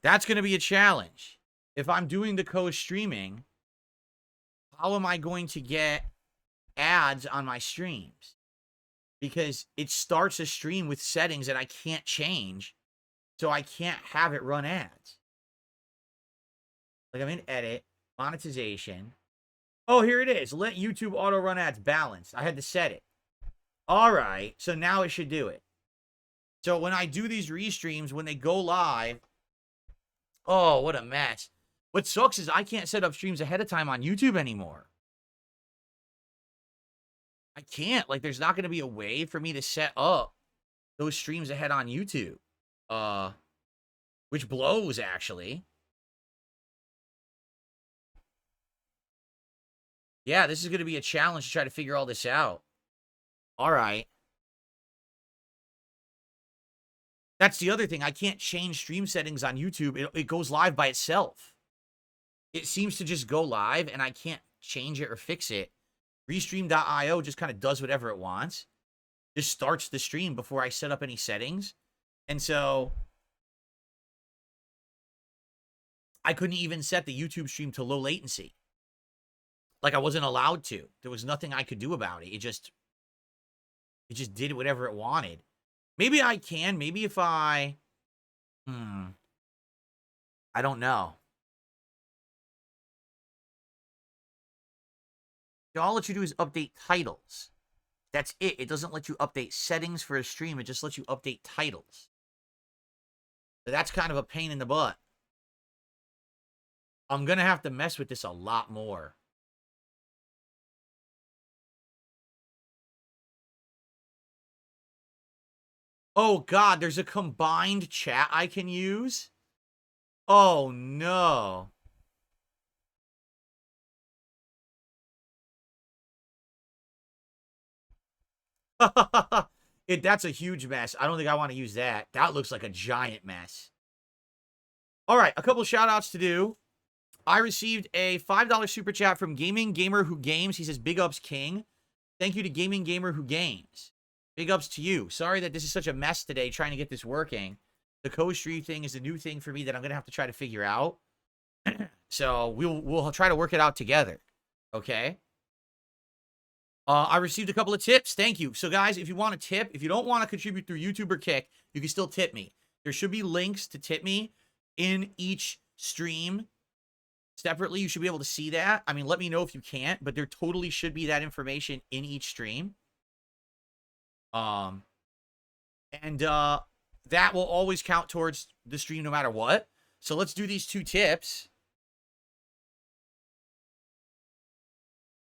A: That's going to be a challenge. If I'm doing the co-streaming, how am I going to get ads on my streams? Because it starts a stream with settings that I can't change, so I can't have it run ads. Like I'm in edit, monetization. Oh, here it is. Let YouTube auto run ads balanced. I had to set it. All right, so now it should do it. So when I do these restreams, when they go live, oh, what a mess. What sucks is I can't set up streams ahead of time on YouTube anymore. I can't. Like, there's not going to be a way for me to set up those streams ahead on YouTube. Which blows, actually. Yeah, this is going to be a challenge to try to figure all this out. All right. That's the other thing. I can't change stream settings on YouTube. It goes live by itself. It seems to just go live, and I can't change it or fix it. Restream.io just kind of does whatever it wants. Just starts the stream before I set up any settings. And so I couldn't even set the YouTube stream to low latency. Like I wasn't allowed to. There was nothing I could do about it. It just did whatever it wanted. Maybe I can. Maybe if I don't know. All let you do is update titles. That's it. It doesn't let you update settings for a stream. It just lets you update titles. So that's kind of a pain in the butt. I'm going to have to mess with this a lot more. Oh, God, there's a combined chat I can use? Oh, no. That's a huge mess. I don't think I want to use that. That looks like a giant mess. All right, a couple shout outs to do. I received a $5 super chat from Gaming Gamer Who Games. He says, big ups, King. Thank you to Gaming Gamer Who Games. Big ups to you. Sorry that this is such a mess today trying to get this working. The co-stream thing is a new thing for me that I'm going to have to try to figure out. So we'll try to work it out together. Okay? I received a couple of tips. Thank you. So, guys, if you want to tip, if you don't want to contribute through YouTube or Kick, you can still tip me. There should be links to tip me in each stream separately. You should be able to see that. I mean, let me know if you can't, but there totally should be that information in each stream. And that will always count towards the stream no matter what. So let's do these two tips.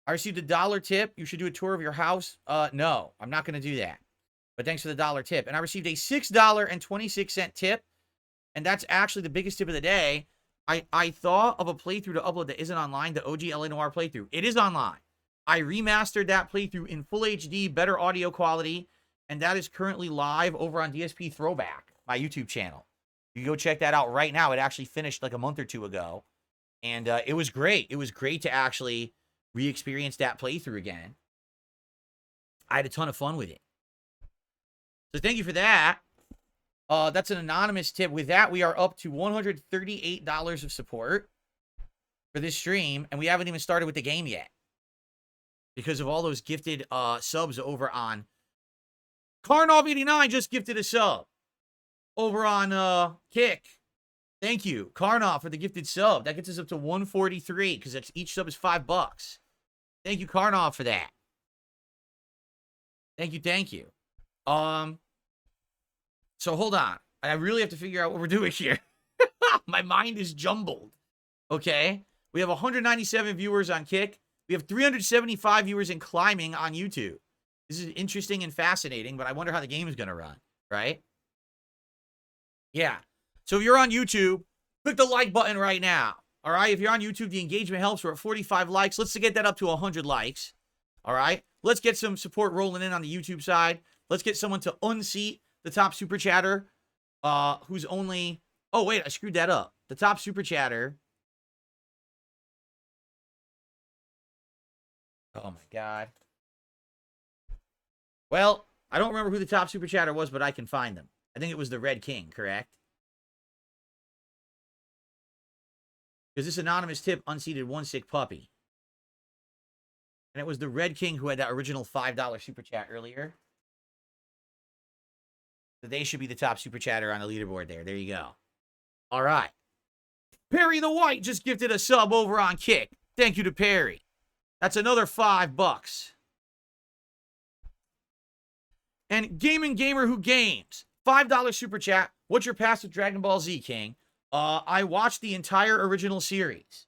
A: I received a $1 tip. You should do a tour of your house. No, I'm not going to do that. But thanks for the $1 tip. And I received a $6.26 tip. And that's actually the biggest tip of the day. I thought of a playthrough to upload that isn't online, the OG LA Noire playthrough. It is online. I remastered that playthrough in full HD, better audio quality, and that is currently live over on DSP Throwback, my YouTube channel. You can go check that out right now. It actually finished like a month or two ago, and it was great. It was great to actually re-experience that playthrough again. I had a ton of fun with it. So thank you for that. That's an anonymous tip. With that, we are up to $138 of support for this stream, and we haven't even started with the game yet because of all those gifted subs over on Karnov89 just gifted a sub over on Kick. Thank you, Karnov, for the gifted sub. That gets us up to 143 because each sub is $5. Thank you, Karnov, for that. Thank you, thank you. So hold on. I really have to figure out what we're doing here. My mind is jumbled. Okay. We have 197 viewers on Kick. We have 375 viewers in climbing on YouTube. This is interesting and fascinating, but I wonder how the game is going to run, right? Yeah. So if you're on YouTube, click the like button right now. All right. If you're on YouTube, the engagement helps. We're at 45 likes. Let's get that up to 100 likes. All right. Let's get some support rolling in on the YouTube side. Let's get someone to unseat the top super chatter, who's only... Oh, wait, I screwed that up. The top super chatter. Oh, my God. Well, I don't remember who the top super chatter was, but I can find them. I think it was the Red King, correct? Because this anonymous tip unseated one sick puppy. And it was the Red King who had that original $5 super chat earlier. So they should be the top super chatter on the leaderboard there. There you go. All right. Perry the White just gifted a sub over on Kick. Thank you to Perry. That's another $5. And Gaming Gamer Who Games, $5 super chat. What's your past with Dragon Ball Z, King? I watched the entire original series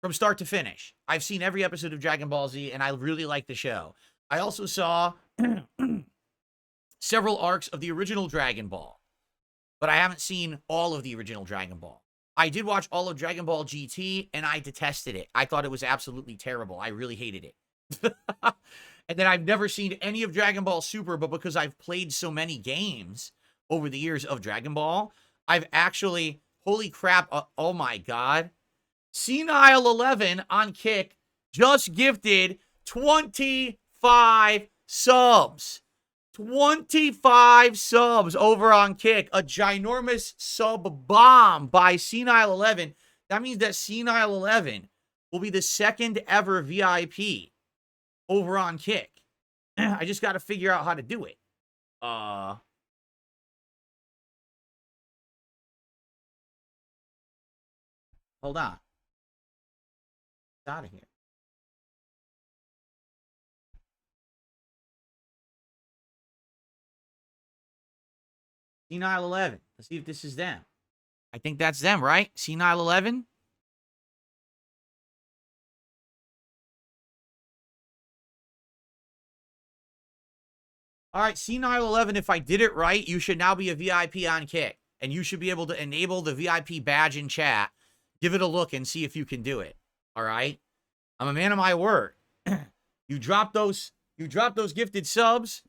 A: from start to finish. I've seen every episode of Dragon Ball Z, and I really like the show. I also saw several arcs of the original Dragon Ball, but I haven't seen all of the original Dragon Ball. I did watch all of Dragon Ball GT, and I detested it. I thought it was absolutely terrible. I really hated it. And then I've never seen any of Dragon Ball Super, but because I've played so many games over the years of Dragon Ball, I've actually, holy crap, oh my God. Senile 11 on Kick just gifted 25 subs. 25 subs over on Kick. A ginormous sub bomb by Senile 11. That means that Senile 11 will be the second ever VIP over on Kick. I just got to figure out how to do it. Hold on. It's out of here. Senile 11. Let's see if this is them. I think that's them, right? Senile 11. All right, Senile 11, if I did it right, you should now be a VIP on Kick. And you should be able to enable the VIP badge in chat. Give it a look and see if you can do it. All right? I'm a man of my word. You drop those gifted subs,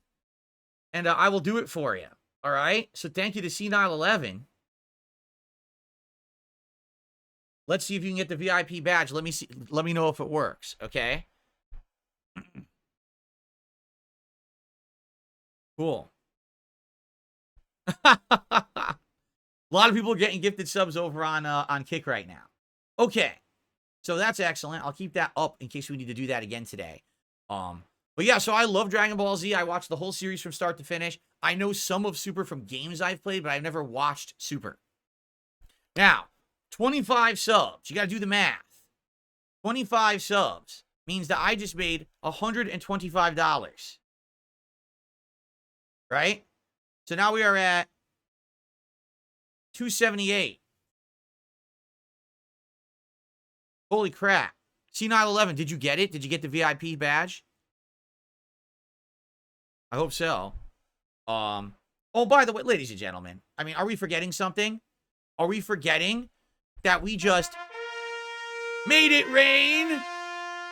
A: and I will do it for you. All right? So thank you to Senile 11. Let's see if you can get the VIP badge. Let me see. Let me know if it works, okay? Cool. A lot of people getting gifted subs over on Kick right now. Okay. So that's excellent. I'll keep that up in case we need to do that again today. But yeah, so I love Dragon Ball Z. I watched the whole series from start to finish. I know some of Super from games I've played, but I've never watched Super. Now, 25 subs. You got to do the math. 25 subs means that I just made $125. Right? So now we are at 278. Holy crap. C911, did you get it? Did you get the VIP badge? I hope so. Oh, by the way, ladies and gentlemen, I mean, are we forgetting something? Are we forgetting that we just made it rain?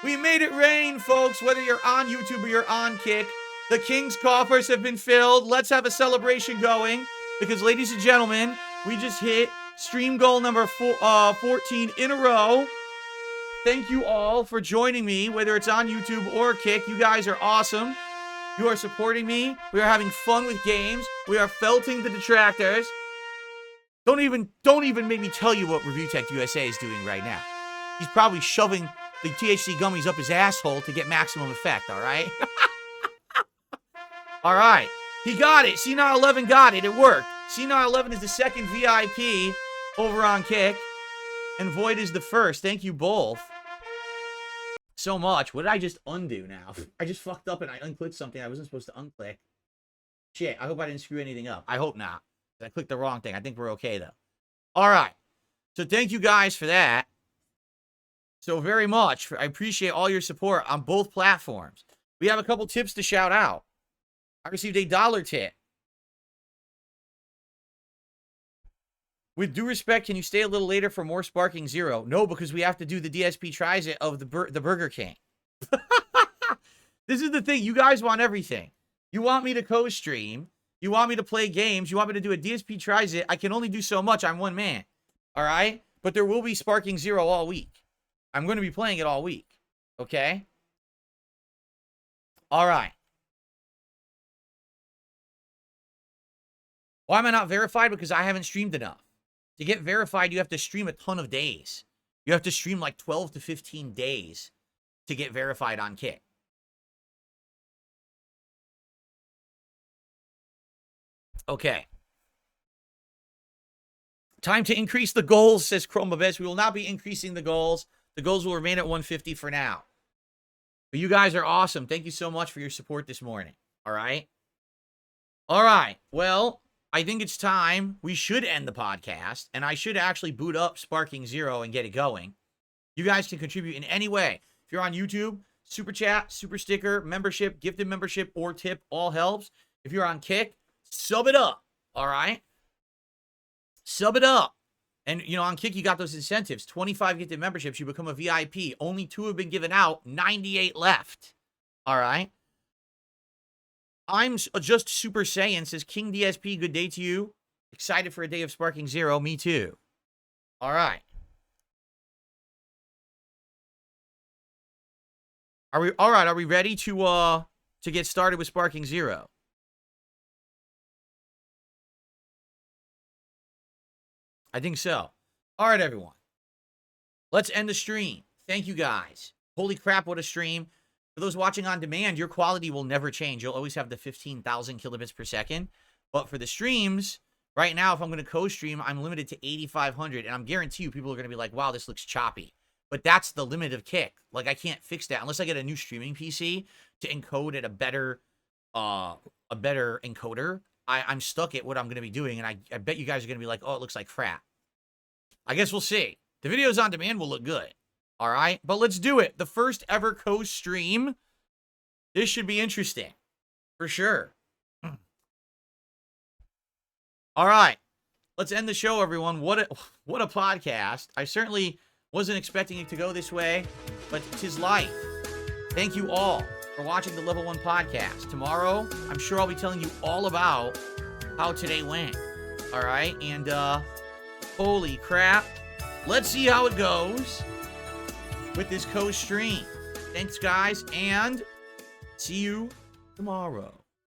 A: We made it rain, folks, whether you're on YouTube or you're on Kick. The King's coffers have been filled. Let's have a celebration going because, ladies and gentlemen, we just hit stream goal number 14 in a row. Thank you all for joining me, whether it's on YouTube or Kick. You guys are awesome. You are supporting me. We are having fun with games. We are felting the detractors. Don't even make me tell you what Review Tech USA is doing right now. He's probably shoving the THC gummies up his asshole to get maximum effect, all right? All right. He got it. C911 got it. It worked. C911 is the second VIP over on Kick. And Void is the first. Thank you both so much. What did I just undo now? I just fucked up and I unclicked something I wasn't supposed to unclick. Shit, I hope I didn't screw anything up. I hope not. I clicked the wrong thing. I think we're okay, though. All right. So thank you guys for that. So very much. I appreciate all your support on both platforms. We have a couple tips to shout out. I received a $1 tip. With due respect, can you stay a little later for more Sparking Zero? No, because we have to do the DSP Tries It of the Burger King. This is the thing. You guys want everything. You want me to co-stream. You want me to play games. You want me to do a DSP Tries It. I can only do so much. I'm one man. All right? But there will be Sparking Zero all week. I'm going to be playing it all week. Okay? All right. Why am I not verified? Because I haven't streamed enough. To get verified, you have to stream a ton of days. You have to stream like 12 to 15 days to get verified on Kick. Okay. Time to increase the goals, says Chromabes. We will not be increasing the goals. The goals will remain at 150 for now. But you guys are awesome. Thank you so much for your support this morning. All right? All right. Well, I think it's time. We should end the podcast, and I should actually boot up Sparking Zero and get it going. You guys can contribute in any way. If you're on YouTube, super chat, super sticker, membership, gifted membership, or tip, all helps. If you're on Kick, sub it up. All right? Sub it up. And, you know, on Kick, you got those incentives. 25 gifted memberships, you become a VIP. Only 2 have been given out, 98 left. All right? I'm just Super Saiyan, says King DSP, good day to you. Excited for a day of Sparking Zero, me too. All right. Are we ready to get started with Sparking Zero? I think so. All right, everyone. Let's end the stream. Thank you, guys. Holy crap, what a stream. For those watching on demand, your quality will never change. You'll always have the 15,000 kilobits per second. But for the streams, right now, if I'm going to co-stream, I'm limited to 8,500. And I'm guarantee you, people are going to be like, wow, this looks choppy. But that's the limit of Kick. Like, I can't fix that unless I get a new streaming PC to encode at a better encoder. I'm stuck at what I'm going to be doing. And I bet you guys are going to be like, oh, it looks like crap. I guess we'll see. The videos on demand will look good. All right, but let's do it. The first ever co-stream. This should be interesting, for sure. All right, let's end the show, everyone. What a podcast. I certainly wasn't expecting it to go this way, but 'tis life. Thank you all for watching the Level 1 podcast. Tomorrow, I'm sure I'll be telling you all about how today went. All right, and holy crap. Let's see how it goes with this co-stream. Thanks, guys, and see you tomorrow.